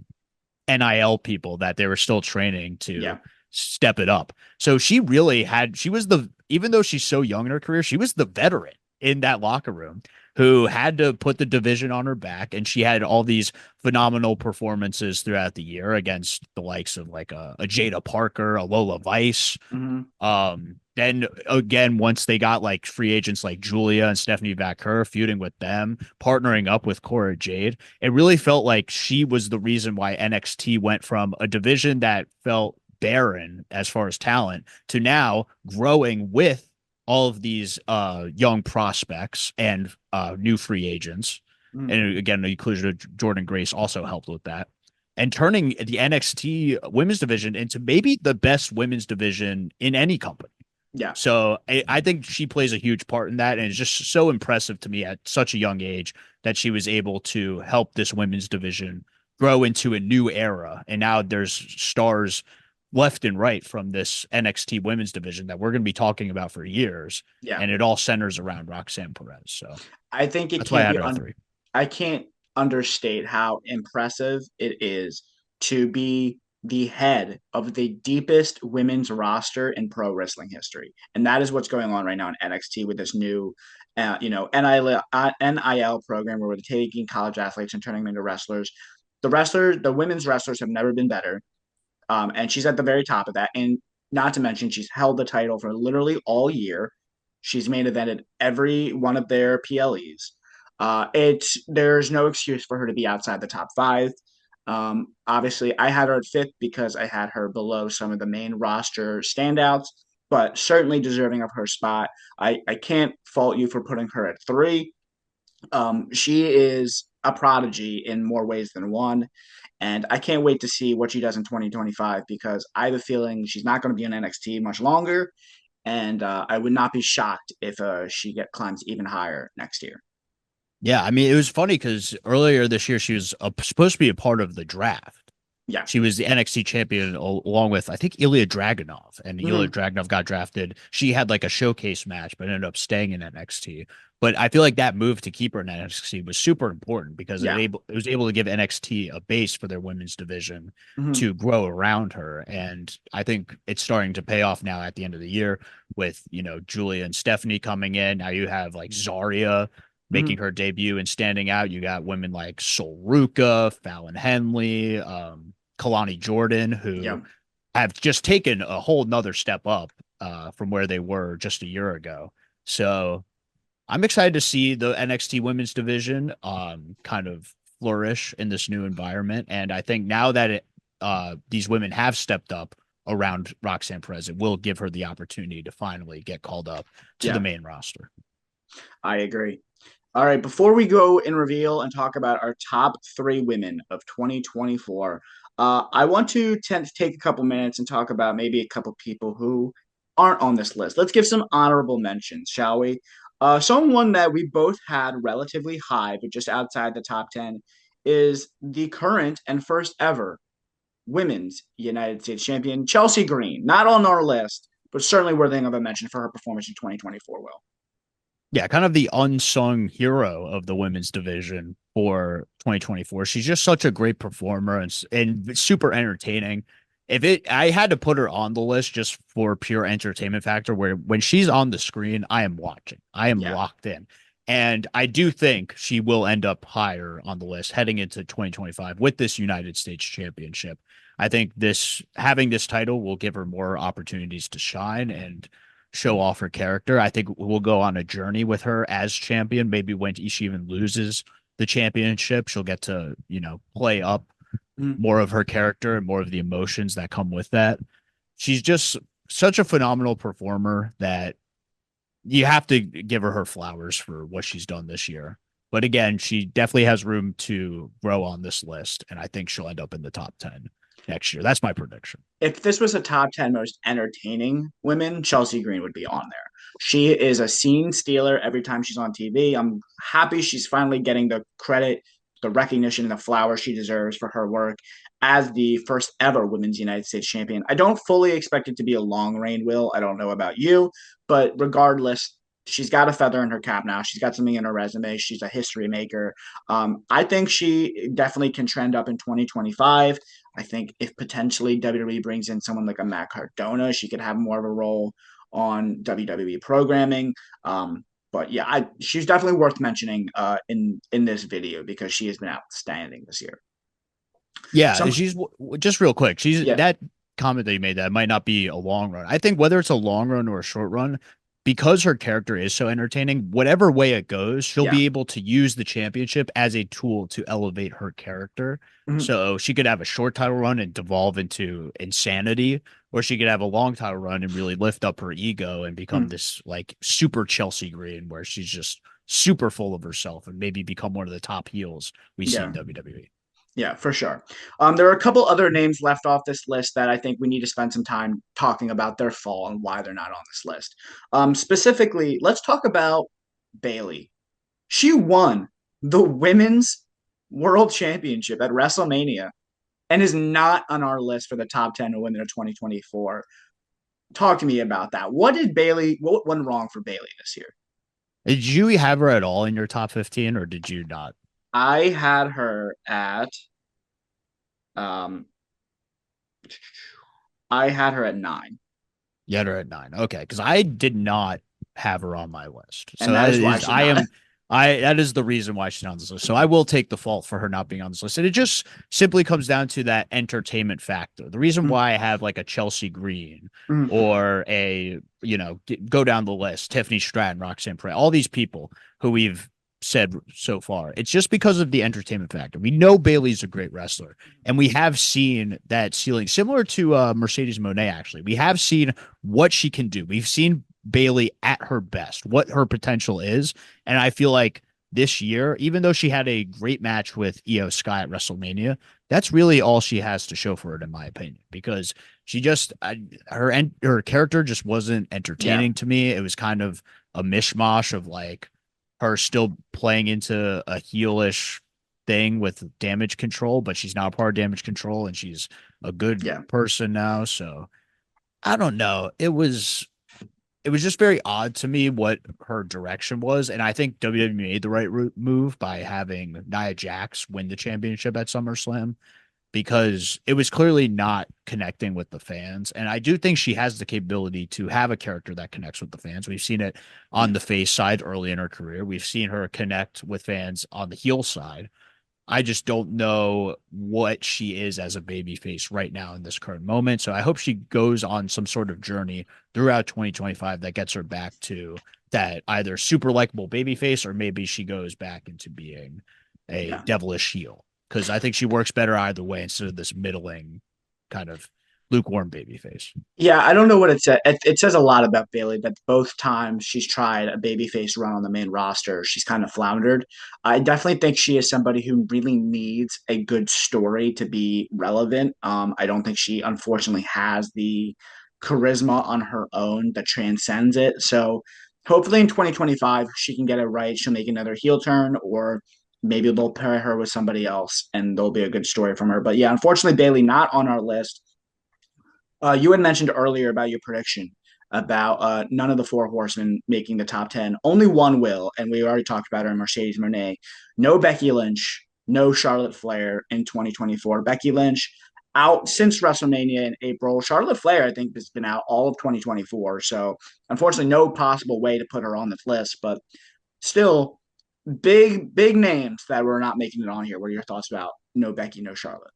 NIL people that they were still training to yeah, step it up. So she was even though she's so young in her career, she was the veteran in that locker room who had to put the division on her back. And she had all these phenomenal performances throughout the year against the likes of like a Jada Parker, a Lola Vice. mm-hmm. Then again, once they got like free agents like Julia and Stephanie Vaquer feuding with them, partnering up with Cora Jade, it really felt like she was the reason why NXT went from a division that felt barren as far as talent to now growing with all of these young prospects and new free agents. Mm-hmm. And again, the inclusion of Jordan Grace also helped with that. And turning the NXT women's division into maybe the best women's division in any company. Yeah, So I think she plays a huge part in that. And it's just so impressive to me at such a young age that she was able to help this women's division grow into a new era. And now there's stars left and right from this NXT women's division that we're going to be talking about for years. yeah. And it all centers around Roxanne Perez. So I think it that's why I can't had be her at 3. I can't understate how impressive it is to be the head of the deepest women's roster in pro wrestling history. And that is what's going on right now in NXT with this new NIL program where we're taking college athletes and turning them into wrestlers. The women's wrestlers have never been better. And she's at the very top of that. And not to mention, she's held the title for literally all year. She's main evented every one of their PLEs. There's no excuse for her to be outside the top five. Obviously, I had her at fifth because I had her below some of the main roster standouts, but certainly deserving of her spot. I can't fault you for putting her at three. She is a prodigy in more ways than one. And I can't wait to see what she does in 2025 because I have a feeling she's not going to be in NXT much longer. And I would not be shocked if she climbs even higher next year. Yeah, I mean, it was funny because earlier this year she was supposed to be a part of the draft. Yeah. She was the NXT champion along with I think Ilya Dragunov, and Ilya Mm-hmm. Dragunov got drafted. She had like a showcase match, but ended up staying in NXT. But I feel like that move to keep her in NXT was super important because Yeah. it was able to give NXT a base for their women's division Mm-hmm. to grow around her, and I think it's starting to pay off now at the end of the year with Julia and Stephanie coming in. Now you have like Zarya making Mm-hmm. her debut and standing out. You got women like Sol Ruka, Fallon Henley, Kalani Jordan, Yeah. who have just taken a whole nother step up from where they were just a year ago. So I'm excited to see the NXT women's division kind of flourish in this new environment. And I think now that these women have stepped up around Roxanne Perez, it will give her the opportunity to finally get called up to the Yeah. main roster. I agree. All right, before we go and reveal and talk about our top three women of 2024, I want to take a couple minutes and talk about maybe a couple people who aren't on this list. Let's give some honorable mentions, shall we? Someone that we both had relatively high, but just outside the top 10, is the current and first ever women's United States champion, Chelsea Green. Not on our list, but certainly worthy of a mention for her performance in 2024, Will. Yeah, kind of the unsung hero of the women's division for 2024. She's just such a great performer and super entertaining. I had to put her on the list just for pure entertainment factor, where when she's on the screen, I am watching, I am Yeah. locked in. And I do think she will end up higher on the list heading into 2025 with this United States Championship. I think having this title will give her more opportunities to shine and show off her character. I think we'll go on a journey with her as champion. Maybe when she even loses the championship, she'll get to, play up Mhm. more of her character and more of the emotions that come with that. She's just such a phenomenal performer that you have to give her flowers for what she's done this year. But again, she definitely has room to grow on this list, and I think she'll end up in the top 10 next year. That's my prediction. If this was a top 10 most entertaining women, Chelsea Green would be on there. She is a scene stealer every time she's on TV. I'm happy she's finally getting the credit, the recognition, and the flowers she deserves for her work as the first ever women's United States champion. I don't fully expect it to be a long reign, Will. I don't know about you, but regardless, she's got a feather in her cap now. She's got something in her resume. She's a history maker. I think she definitely can trend up in 2025. I think if potentially WWE brings in someone like a Matt Cardona, she could have more of a role on WWE programming. But yeah, she's definitely worth mentioning in this video because she has been outstanding this year. Yeah, Some she's just real quick. She's yeah, that comment that you made that might not be a long run. I think whether it's a long run or a short run, because her character is so entertaining, whatever way it goes, she'll yeah, be able to use the championship as a tool to elevate her character. mhm, So she could have a short title run and devolve into insanity, or she could have a long title run and really lift up her ego and become mhm, this like super Chelsea Green, where she's just super full of herself and maybe become one of the top heels we see in yeah. WWE. Yeah, for sure. There are a couple other names left off this list that I think we need to spend some time talking about their fall and why they're not on this list. Specifically, let's talk about Bailey. She won the women's world championship at WrestleMania and is not on our list for the top 10 women of 2024. Talk to me about that. What went wrong for Bailey this year? Did you have her at all in your top 15 or did you not? I had her at, um, I had her at nine. You had her at 9. Okay. Because I did not have her on my list. So And that that is why is she's not. that is the reason why she's on this list. So I will take the fault for her not being on this list. And it just simply comes down to that entertainment factor. The reason why I have like a Chelsea Green Mm-hmm. or go down the list, Tiffany Stratton, Roxanne Perez, all these people who we've said so far. It's just because of the entertainment factor. We know Bailey's a great wrestler, and we have seen that ceiling similar to Mercedes Monet. Actually, we have seen what she can do. We've seen Bailey at her best, what her potential is, and I feel like this year, even though she had a great match with Io Sky at WrestleMania, that's really all she has to show for it, in my opinion, because she just her character just wasn't Yeah, entertaining to me. It was kind of a mishmash of like her still playing into a heelish thing with damage control, but she's not part of damage control and she's a good yeah, person now. So I don't know. It was just very odd to me what her direction was. And I think WWE made the right move by having Nia Jax win the championship at SummerSlam because it was clearly not connecting with the fans. And I do think she has the capability to have a character that connects with the fans. We've seen it on yeah, the face side early in her career. We've seen her connect with fans on the heel side. I just don't know what she is as a baby face right now in this current moment. So I hope she goes on some sort of journey throughout 2025 that gets her back to that either super likable baby face or maybe she goes back into being a yeah. devilish heel. Because I think she works better either way instead of this middling kind of lukewarm baby face. Yeah, I don't know what it says. It says a lot about Bailey that both times she's tried a babyface run on the main roster, she's kind of floundered. I definitely think she is somebody who really needs a good story to be relevant. I don't think she unfortunately has the charisma on her own that transcends it. So hopefully in 2025 she can get it right. She'll make another heel turn, or maybe they'll pair her with somebody else and there'll be a good story from her. But yeah, unfortunately Bailey not on our list. You had mentioned earlier about your prediction about none of the four horsemen making the top 10. Only one will, and we already talked about her, Mercedes Monet. No Becky Lynch, no Charlotte Flair in 2024. Becky Lynch out since WrestleMania in April. Charlotte Flair, I think, has been out all of 2024. So, unfortunately, no possible way to put her on this list, but still, big names that were not making it on here. What are your thoughts about no Becky, no Charlotte?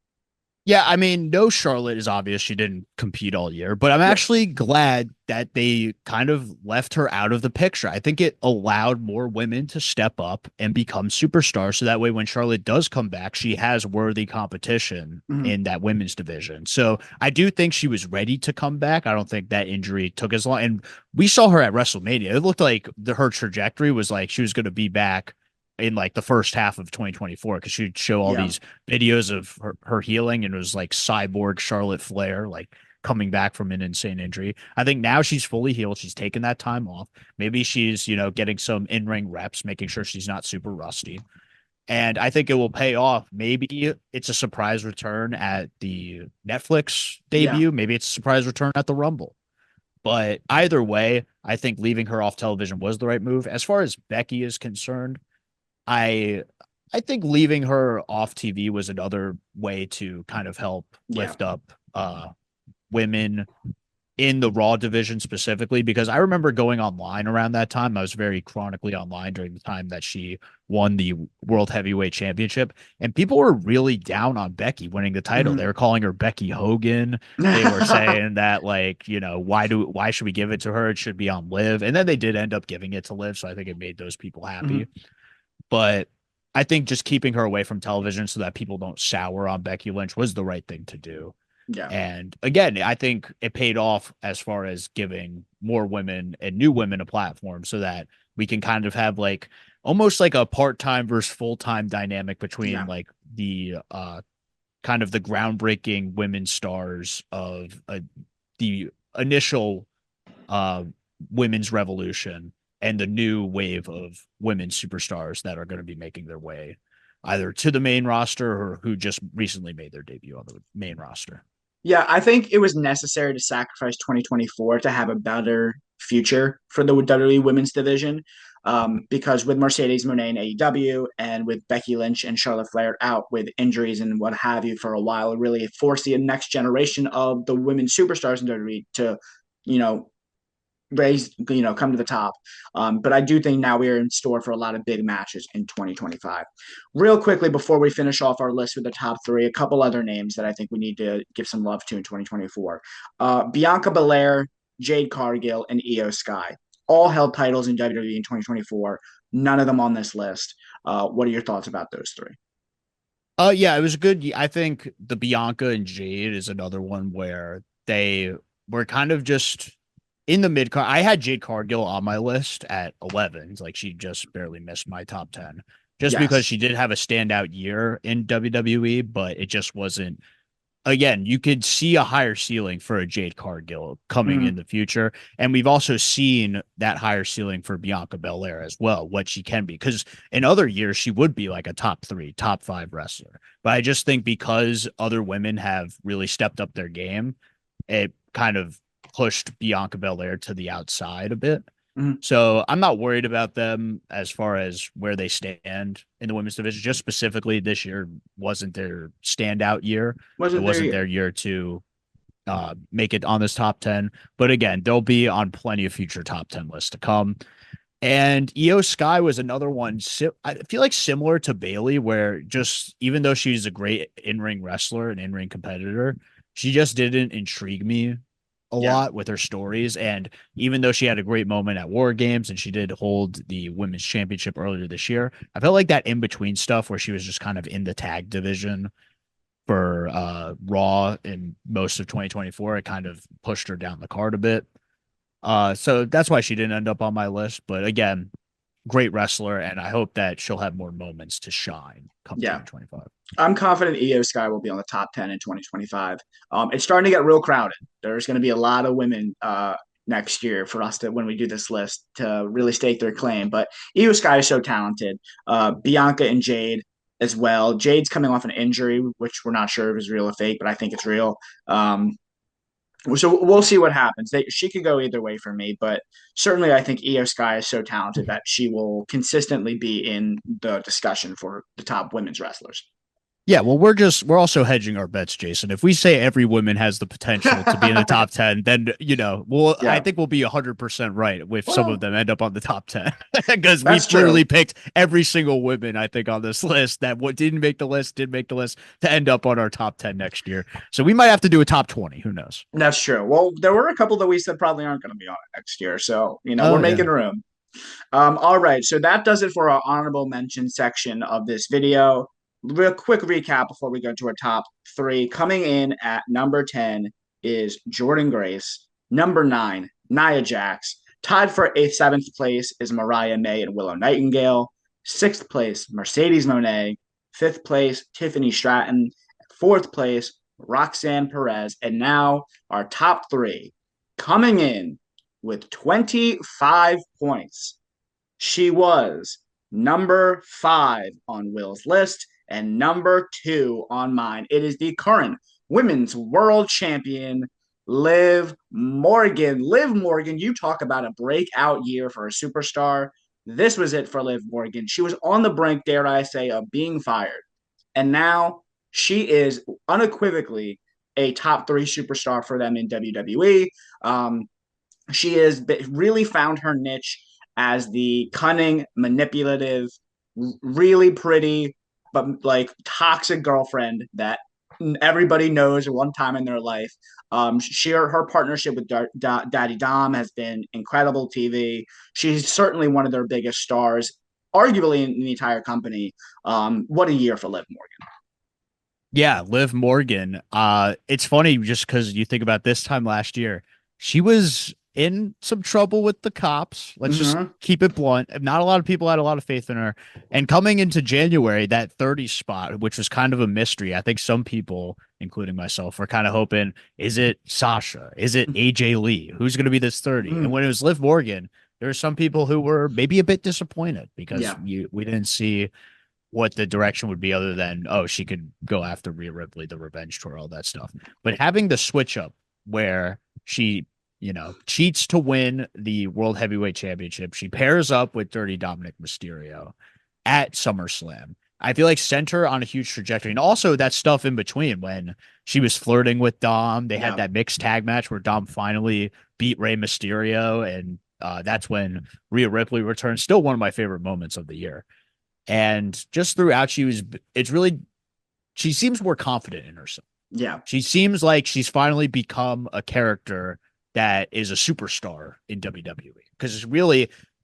Yeah, I mean, no Charlotte is obvious. She didn't compete all year, but I'm Yep. actually glad that they kind of left her out of the picture. I think it allowed more women to step up and become superstars. So that way, when Charlotte does come back, she has worthy competition Mm-hmm. in that women's division. So I do think she was ready to come back. I don't think that injury took as long. And we saw her at WrestleMania. It looked like her trajectory was like she was going to be back in like the first half of 2024 because she'd show all Yeah. these videos of her healing and it was like cyborg Charlotte Flair, like coming back from an insane injury. I think now she's fully healed. She's taken that time off. Maybe she's, getting some in ring reps, making sure she's not super rusty. And I think it will pay off. Maybe it's a surprise return at the Netflix Yeah. debut. Maybe it's a surprise return at the Rumble. But either way, I think leaving her off television was the right move. As far as Becky is concerned, I I think leaving her off TV was another way to kind of help Yeah. lift up women in the Raw division specifically because I remember going online around that time. I was very chronically online during the time that she won the World Heavyweight Championship, and people were really down on Becky winning the title. They Mhm. were calling her Becky Hogan. They were saying that like, why should we give it to her? It should be on Liv. And then they did end up giving it to Liv, so I think it made those people happy. Mhm. But I think just keeping her away from television so that people don't sour on Becky Lynch was the right thing to do. Yeah. And again, I think it paid off as far as giving more women and new women a platform so that we can kind of have like almost like a part-time versus full-time dynamic between Yeah. like the kind of the groundbreaking women stars of the initial uh women's revolution and the new wave of women superstars that are going to be making their way either to the main roster or who just recently made their debut on the main roster. Yeah, I think it was necessary to sacrifice 2024 to have a better future for the WWE women's division. Because with Mercedes Moné in AEW and with Becky Lynch and Charlotte Flair out with injuries and what have you for a while, it really forced the next generation of the women superstars in WWE to, you know, raise, come to the top. But I do think now we are in store for a lot of big matches in 2025. Real quickly, before we finish off our list with the top three, a couple other names that I think we need to give some love to in 2024. Bianca Belair, Jade Cargill, and Io Sky all held titles in WWE in 2024. None of them on this list. What are your thoughts about those three? Yeah, it was good. I think the Bianca and Jade is another one where they were kind of just in the mid card. I had Jade Cargill on my list at 11. Like she just barely missed my top 10 just because Yes. she did have a standout year in WWE, but it just wasn't again, you could see a higher ceiling for a Jade Cargill coming in Mm-hmm. the future. And we've also seen that higher ceiling for Bianca Belair as well, what she can be. Because in other years, she would be like a top three, top five wrestler. But I just think because other women have really stepped up their game, it kind of pushed Bianca Belair to the outside a bit. Mm-hmm. So I'm not worried about them as far as where they stand in the women's division. Just specifically, this year wasn't their standout year. It Wasn't their wasn't year. their year to make it on this top 10. But again, they'll be on plenty of future top 10 lists to come. And Io Sky was another one. I feel like similar to Bailey, where just even though she's a great in ring wrestler and in ring competitor, she just didn't intrigue me a Yeah. lot with her stories. And even though she had a great moment at War Games and she did hold the women's championship earlier this year, I felt like that in between stuff where she was just kind of in the tag division for Raw in most of 2024, it kind of pushed her down the card a bit. So that's why she didn't end up on my list. But again, great wrestler, and I hope that she'll have more moments to shine come Yeah. 2025. I'm confident Io Sky will be on the top 10 in 2025. It's starting to get real crowded. There's going to be a lot of women next year for us to, when we do this list, to really stake their claim. But Io Sky is so talented. Bianca and Jade as well. Jade's coming off an injury, which we're not sure if it's real or fake, but I think it's real. So we'll see what happens. She could go either way for me, but certainly I think Io Sky is so talented that she will consistently be in the discussion for the top women's wrestlers. Yeah, well, we're also hedging our bets, Jason. If we say every woman has the potential to be in the top 10, then I Yeah. think we'll be 100% right if some of Well, them end up on the top 10 because that's we've true. literally picked every single woman I think on this list that what didn't make the list, did make the list to end up on our top 10 next year. So we might have to do a top 20. Who knows? That's true. Well, there were a couple that we said probably aren't going to be on it next year. So, we're Oh yeah. making room. All right. So that does it for our honorable mention section of this video. Real quick recap before we go to our top three. Coming in at number 10 is Jordan Grace. Number 9, Nia Jax. Tied for eighth, seventh place is Mariah May and Willow Nightingale. Sixth place, Mercedes Monet. Fifth place, Tiffany Stratton. Fourth place, Roxanne Perez. And now our top three coming in with 25 points. She was number 5 on Will's list and number 2 on mine. It is the current women's world champion, Liv Morgan. Liv Morgan, you talk about a breakout year for a superstar. This was it for Liv Morgan. She was on the brink, dare I say, of being fired. And now she is unequivocally a top 3 superstar for them in WWE. She has really found her niche as the cunning, manipulative, really pretty, but like toxic girlfriend that everybody knows one time in their life. Her partnership with Daddy Dom has been incredible TV. She's certainly one of their biggest stars, arguably in the entire company. What a year for Liv Morgan. Yeah, Liv Morgan. It's funny just because you think about this time last year, she was in some trouble with the cops. Let's just Mm-hmm. keep it blunt. Not a lot of people had a lot of faith in her. And coming into January, that 30 spot, which was kind of a mystery, I think some people, including myself, were kind of hoping, is it Sasha? Is it AJ Lee? Who's going to be this 30? And Mm-hmm. when it was Liv Morgan, there were some people who were maybe a bit disappointed because Yeah. we didn't see what the direction would be other than, oh, she could go after Rhea Ripley, the revenge tour, all that stuff. But having the switch up where she, cheats to win the World Heavyweight Championship, she pairs up with Dirty Dominic Mysterio at SummerSlam. I feel like sent her on a huge trajectory. And also that stuff in between when she was flirting with Dom. They had Yeah. that mixed tag match where Dom finally beat Rey Mysterio. And that's when Rhea Ripley returned. Still one of my favorite moments of the year. And just throughout, it's really, she seems more confident in herself. Yeah. She seems like she's finally become a character that is a superstar in WWE because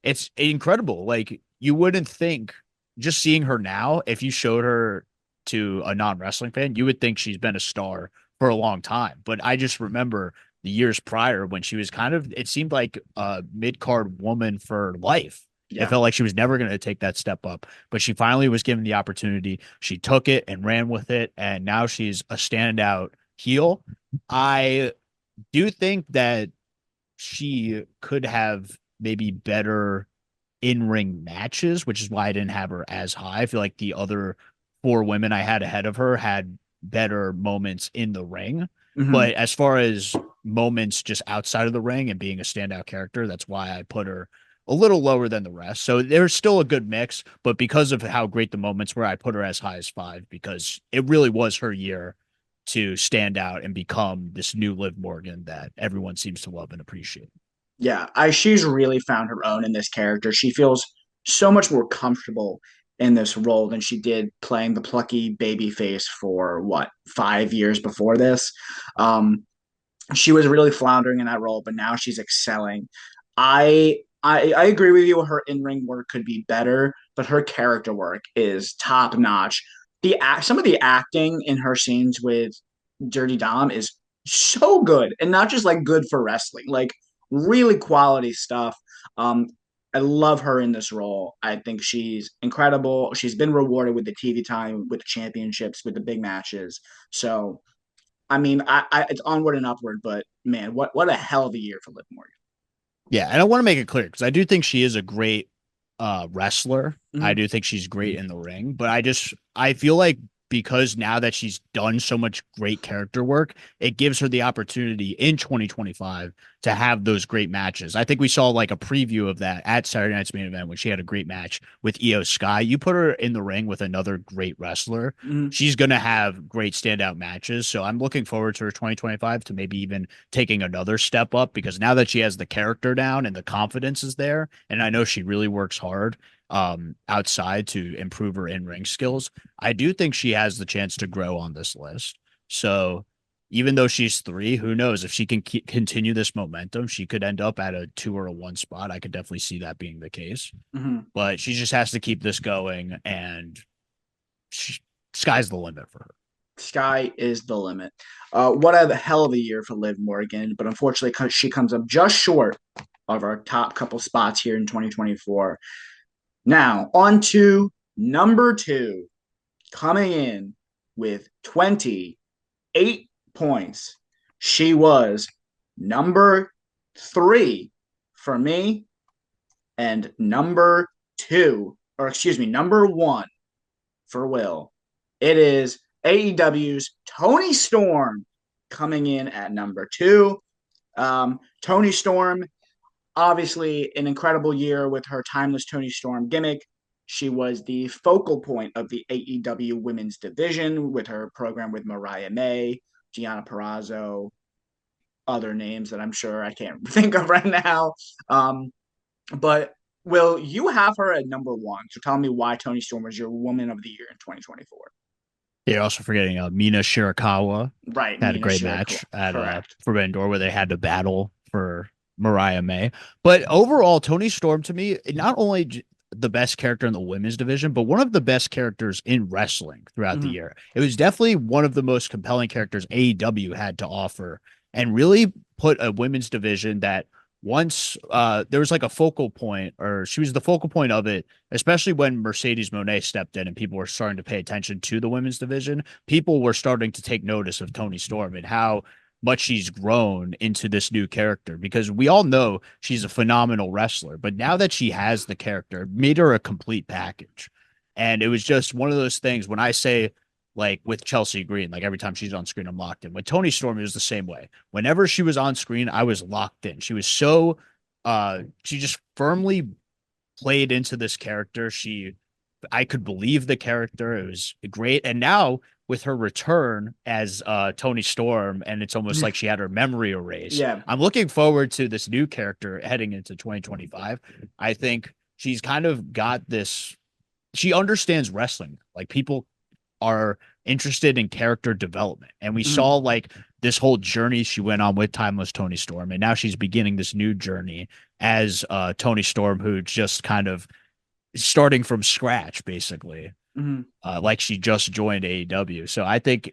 it's incredible. Like you wouldn't think just seeing her now, if you showed her to a non-wrestling fan, you would think she's been a star for a long time. But I just remember the years prior when she was it seemed like a mid-card woman for life. It Yeah. felt like she was never going to take that step up, but she finally was given the opportunity. She took it and ran with it, and now she's a standout heel. I do think that she could have maybe better in-ring matches, which is why I didn't have her as high. I feel like the other four women I had ahead of her had better moments in the ring. Hmm. But as far as moments just outside of the ring and being a standout character, that's why I put her a little lower than the rest. So there's still a good mix, but because of how great the moments were, I put her as high as 5 because it really was her year to stand out and become this new Liv Morgan that everyone seems to love and appreciate. Yeah, she's really found her own in this character. She feels so much more comfortable in this role than she did playing the plucky baby face for what, 5 years before this. Um, she was really floundering in that role, but now she's excelling. I agree with you. Her in ring work could be better, but her character work is top notch. Some of the acting in her scenes with Dirty Dom is so good, and not just like good for wrestling, like really quality stuff. Um, I love her in this role. I think she's incredible. She's been rewarded with the TV time, with the championships, with the big matches. So I mean, it's onward and upward, but man, what a hell of a year for Liv Morgan. Yeah, and I want to make it clear because I do think she is a great wrestler. I Mm-hmm. do think she's great in the ring, but I feel like because now that she's done so much great character work, it gives her the opportunity in 2025 to have those great matches. I think we saw like a preview of that at Saturday Night's Main Event when she had a great match with Io Sky. You put her in the ring with another great wrestler, Mm-hmm. she's going to have great standout matches. So I'm looking forward to her 2025 to maybe even taking another step up because now that she has the character down and the confidence is there, and I know she really works hard outside to improve her in-ring skills, I do think she has the chance to grow on this list. So even though she's 3, who knows if she can continue this momentum, she could end up at a 2 or a 1 spot. I could definitely see that being the case, Mm-hmm. but she just has to keep this going and she, sky's the limit for her. Sky is the limit. What a hell of a year for Liv Morgan, but unfortunately, she comes up just short of our top couple spots here in 2024. Now, on to number 2, coming in with 28 points. She was number 3 for me, and number 2, or excuse me, number 1 for Will. It is AEW's Tony Storm coming in at number 2. Tony Storm, obviously, an incredible year with her timeless Tony Storm gimmick. She was the focal point of the AEW women's division with her program with Mariah May, Gianna Perrazzo, other names that I'm sure I can't think of right now. But Will, you have her at number 1. So tell me why Tony Storm was your woman of the year in 2024. You're also forgetting Mina Shirakawa Right, had a Mina great Shirako. match at Correct. Forbidden Door where they had to battle for Mariah May. But overall, Tony Storm to me, not only the best character in the women's division, but one of the best characters in wrestling throughout the Mm-hmm. year. It was definitely one of the most compelling characters AEW had to offer and really put a women's division that once there was like a focal point, or she was the focal point of it, especially when Mercedes Moné stepped in and people were starting to pay attention to the women's division. People were starting to take notice of Tony Storm and how much she's grown into this new character because we all know she's a phenomenal wrestler, but now that she has the character, it made her a complete package. And it was just one of those things when I say, like with Chelsea Green, like every time she's on screen, I'm locked in. With Tony Storm, it was the same way. Whenever she was on screen, I was locked in. She was she just firmly played into this character. She I could believe the character. It was great. And now with her return as Tony Storm, and it's almost like she had her memory erased. Yeah. I'm looking forward to this new character heading into 2025. I think she's kind of got this. She understands wrestling. Like people are interested in character development. And we Mhm. saw like this whole journey she went on with Timeless Tony Storm. And now she's beginning this new journey as Tony Storm, who just kind of starting from scratch, basically. Mhm. Like she just joined AEW. So I think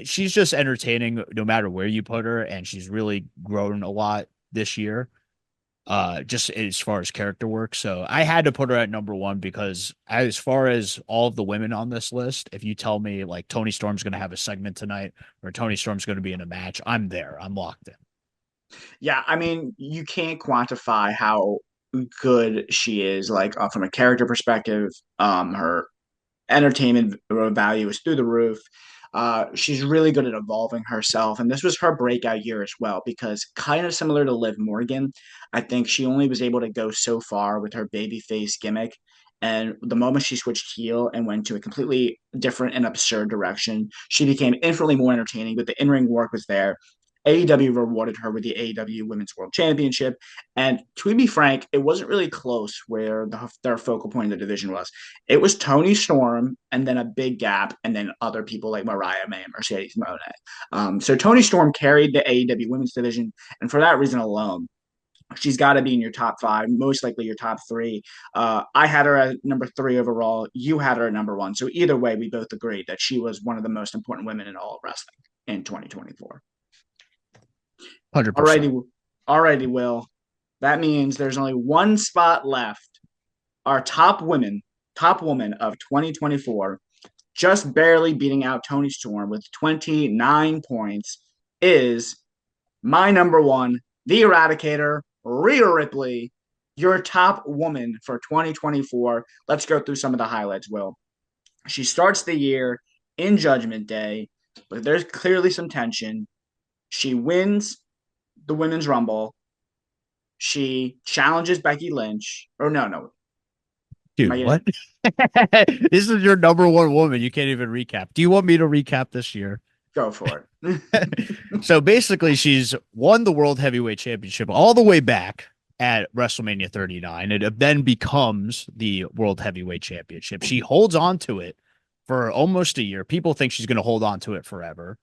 she's just entertaining no matter where you put her. And she's really grown a lot this year, just as far as character work. So I had to put her at number one because as far as all of the women on this list, if you tell me like Tony Storm's going to have a segment tonight or Tony Storm's going to be in a match, I'm there. I'm locked in. Yeah, I mean, you can't quantify how good she is, like from a character perspective. Her entertainment value is through the roof. She's really good at evolving herself, and this was her breakout year as well. Because kind of similar to Liv Morgan, I think she only was able to go so far with her babyface gimmick. And the moment she switched heel and went to a completely different and absurd direction, she became infinitely more entertaining. But the in-ring work was there. AEW rewarded her with the AEW Women's World Championship. And to be frank, it wasn't really close where their focal point of the division was. It was Tony Storm and then a big gap, and then other people like Mariah May and Mercedes Monet. So Tony Storm carried the AEW Women's Division, and for that reason alone, she's got to be in your top five, most likely your top three. I had her at number three overall. You had her at number one. So either way, we both agreed that she was one of the most important women in all of wrestling in 2024. 100%. Alrighty, alrighty, Will. That means there's only one spot left. Our top woman of 2024, just barely beating out Tony Storm with 29 points, is my number one, the Eradicator, Rhea Ripley, your top woman for 2024. Let's go through some of the highlights, Will. She starts the year in Judgment Day, but there's clearly some tension. She wins the Women's Rumble. She challenges Becky Lynch. Or no, no. Am I Dude, getting what? This is your number one woman. You can't even recap. Do you want me to recap this year? go for it? So basically, she's won the World Heavyweight Championship all the way back at WrestleMania 39. It then becomes the World Heavyweight Championship. She holds on to it for almost a year. People think she's going to hold on to it forever.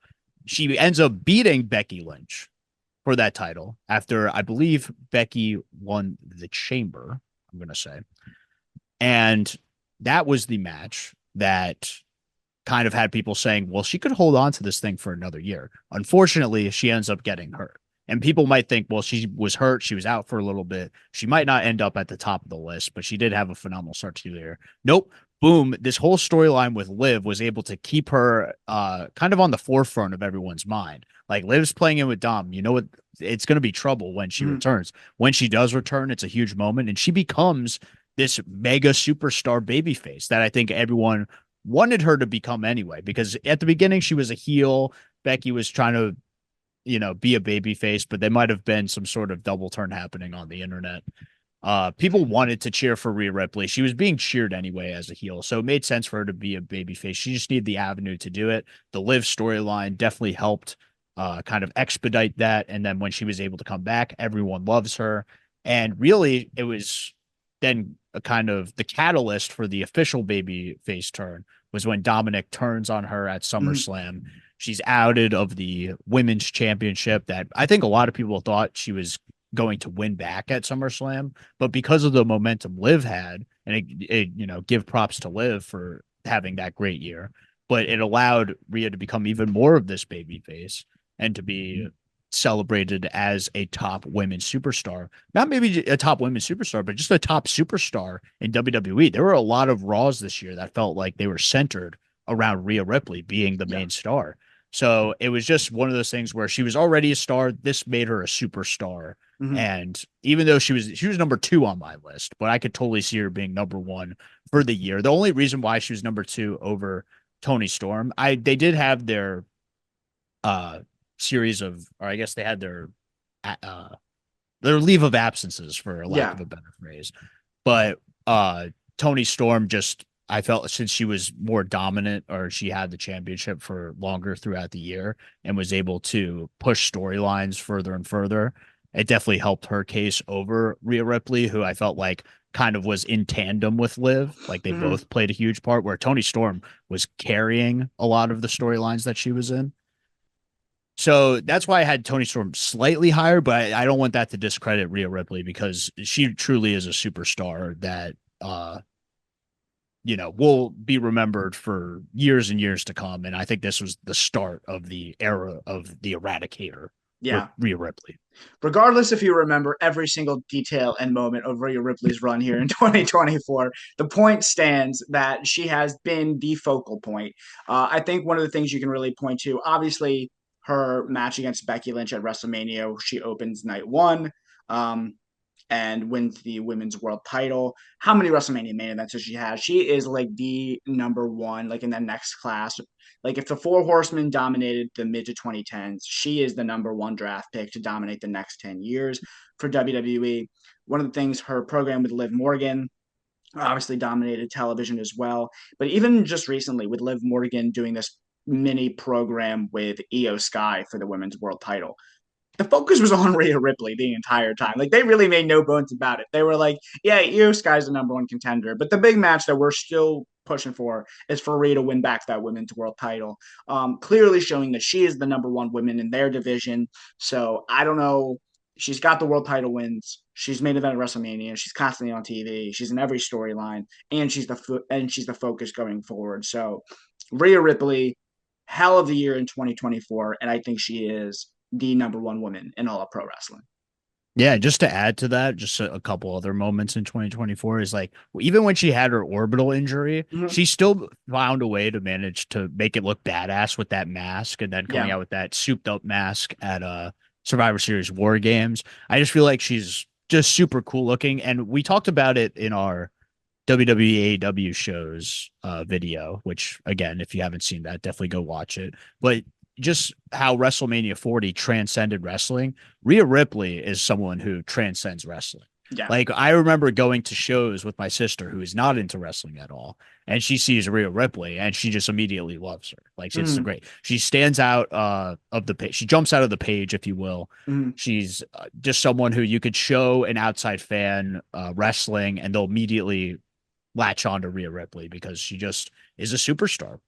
She ends up beating Becky Lynch for that title after I believe Becky won the Chamber, I'm going to say. And that was the match that kind of had people saying, well, she could hold on to this thing for another year. Unfortunately, she ends up getting hurt. And people might think, well, she was hurt. She was out for a little bit. She might not end up at the top of the list, but she did have a phenomenal start to the year. Nope. Boom. This whole storyline with Liv was able to keep her kind of on the forefront of everyone's mind. Like Liv's playing in with Dom. You know what? It's going to be trouble when she Mhm. returns. When she does return, it's a huge moment. And she becomes this mega superstar babyface that I think everyone wanted her to become anyway, because at the beginning she was a heel. Becky was trying to, be a baby face, but there might have been some sort of double turn happening on the internet. People wanted to cheer for Rhea Ripley. She was being cheered anyway as a heel, so it made sense for her to be a baby face. She just needed the avenue to do it. The Liv storyline definitely helped kind of expedite that. And then when she was able to come back, everyone loves her. And really, it was then a kind of the catalyst for the official baby face turn was when Dominic turns on her at Mhm. SummerSlam. She's outed of the women's championship that I think a lot of people thought she was going to win back at SummerSlam, but because of the momentum Liv had, and give props to Liv for having that great year, but it allowed Rhea to become even more of this baby face and to be celebrated as a top women's superstar. Not maybe a top women's superstar, but just a top superstar in WWE. There were a lot of Raws this year that felt like they were centered around Rhea Ripley being the Yeah. main star. So it was just one of those things where she was already a star. This made her a superstar. Mhm. And even though she was number two on my list, but I could totally see her being number one for the year. The only reason why she was number two over Tony Storm, they did have their uh series of, or I guess they had uh their leave of absences for a lack Yeah. of a better phrase. But Tony Storm just I felt since she was more dominant or she had the championship for longer throughout the year and was able to push storylines further and further, it definitely helped her case over Rhea Ripley, who I felt like kind of was in tandem with Liv. Like they Mhm. both played a huge part where Tony Storm was carrying a lot of the storylines that she was in. So that's why I had Tony Storm slightly higher, but I don't want that to discredit Rhea Ripley because she truly is a superstar that will be remembered for years and years to come. And I think this was the start of the era of the Eradicator, Yeah. Rhea Ripley. Regardless if you remember every single detail and moment of Rhea Ripley's run here in 2024, the point stands that she has been the focal point. I think one of the things you can really point to, obviously, her match against Becky Lynch at WrestleMania, she opens night one. And wins the women's world title. How many WrestleMania main events does she have? She is like the number one, like in the next class. Like if the four horsemen dominated the mid to 2010s, she is the number one draft pick to dominate the next 10 years for WWE. One of the things, her program with Liv Morgan obviously dominated television as well. But even just recently with Liv Morgan doing this mini program with Io Sky for the women's world title, the focus was on Rhea Ripley the entire time. Like they really made no bones about it. They were like, yeah, Io Sky's the number one contender, but the big match that we're still pushing for is for Rhea to win back that women's world title. Clearly showing that she is the number one woman in their division. So I don't know. She's got the world title wins. She's made event at WrestleMania. She's constantly on TV. She's in every storyline, and she's the focus going forward. So Rhea Ripley, hell of the year in 2024, and I think she is the number one woman in all of pro wrestling. Yeah, just to add to that, just a couple other moments in 2024 is like even when she had her orbital injury, Mm-hmm. she still found a way to manage to make it look badass with that mask and then coming Yeah. out with that souped up mask at Survivor Series War Games. I just feel like she's just super cool looking. And we talked about it in our WWE AEW shows video, which again, if you haven't seen that, definitely go watch it. But just how WrestleMania 40 transcended wrestling, Rhea Ripley is someone who transcends wrestling. Yeah. Like I remember going to shows with my sister who is not into wrestling at all, and she sees Rhea Ripley and she just immediately loves her. Like it's Mm-hmm. great. She stands out of the page. She jumps out of the page, if you will. Mm-hmm. She's just someone who you could show an outside fan wrestling, and they'll immediately latch on to Rhea Ripley because she just is a superstar,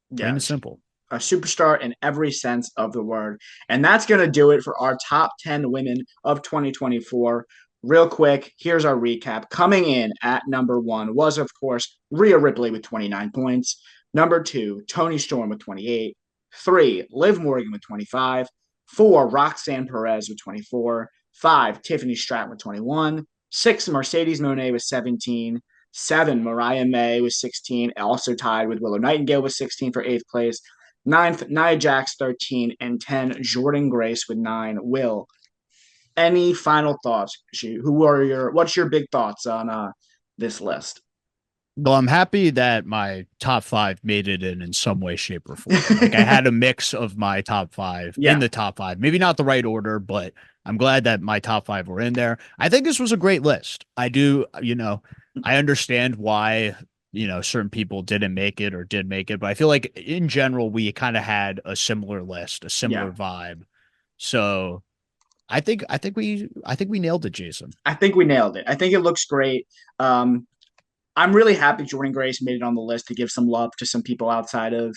plain Yeah. and simple. A superstar in every sense of the word. And that's going to do it for our top 10 women of 2024. Real quick, here's our recap. Coming in at number one was, of course, Rhea Ripley with 29 points. Number two, Tony Storm with 28. Three, Liv Morgan with 25. Four, Roxanne Perez with 24. Five, Tiffany Stratton with 21. Six, Mercedes Monet with 17. Seven, Mariah May with 16, also tied with Willow Nightingale with 16 for eighth place. Ninth, Nia Jax, 13, and 10, Jordan Grace with 9. Will, any final thoughts? What's your big thoughts on this list? Well, I'm happy that my top five made it in some way, shape, or form. Like I had a mix of my top five in Yeah. the top five, maybe not the right order, but I'm glad that my top five were in there. I think this was a great list. I do, I understand why, certain people didn't make it or did make it, but I feel like in general, we kind of had a similar list, a Yeah. similar vibe. So I think we nailed it, Jason. I think we nailed it. I think it looks great. I'm really happy Jordan Grace made it on the list to give some love to some people outside of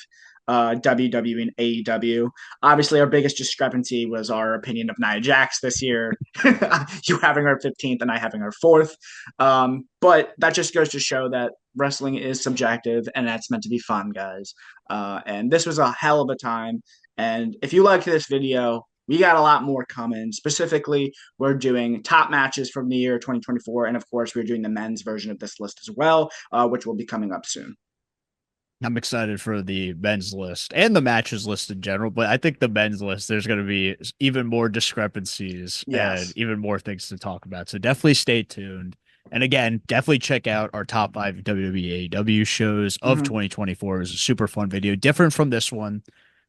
WWE and AEW. Obviously, our biggest discrepancy was our opinion of Nia Jax this year. You having her 15th and I having her fourth. But that just goes to show that wrestling is subjective and that's meant to be fun, guys. And this was a hell of a time. And if you liked this video, we got a lot more coming. Specifically, we're doing top matches from the year 2024. And of course, we're doing the men's version of this list as well, which will be coming up soon. I'm excited for the men's list and the matches list in general, but I think the men's list, there's going to be even more discrepancies and Yes. even more things to talk about. So definitely stay tuned. And again, definitely check out our top five WWE AEW shows of Mm-hmm. 2024. It was a super fun video, different from this one.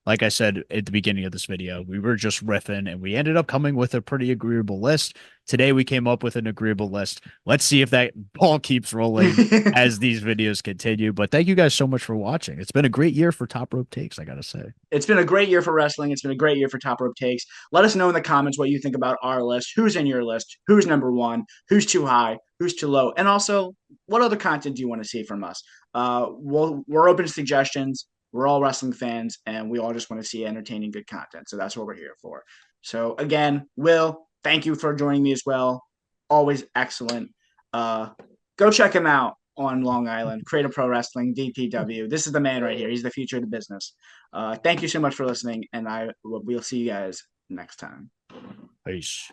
Like I said at the beginning of this video, we were just riffing and we ended up coming with a pretty agreeable list. Today we came up with an agreeable list. Let's see if that ball keeps rolling as these videos continue. But thank you guys so much for watching. It's been a great year for Top Rope Takes, I gotta say. It's been a great year for wrestling. It's been a great year for Top Rope Takes. Let us know in the comments what you think about our list. Who's in your list? Who's number one? Who's too high? Who's too low? And also, what other content do you want to see from us? We're open to suggestions. We're all wrestling fans, and we all just want to see entertaining, good content. So that's what we're here for. So again, Will, thank you for joining me as well. Always excellent. Uh, Go check him out on Long Island. Creative Pro Wrestling, DPW. This is the man right here. He's the future of the business. Thank you so much for listening, and we'll see you guys next time. Peace.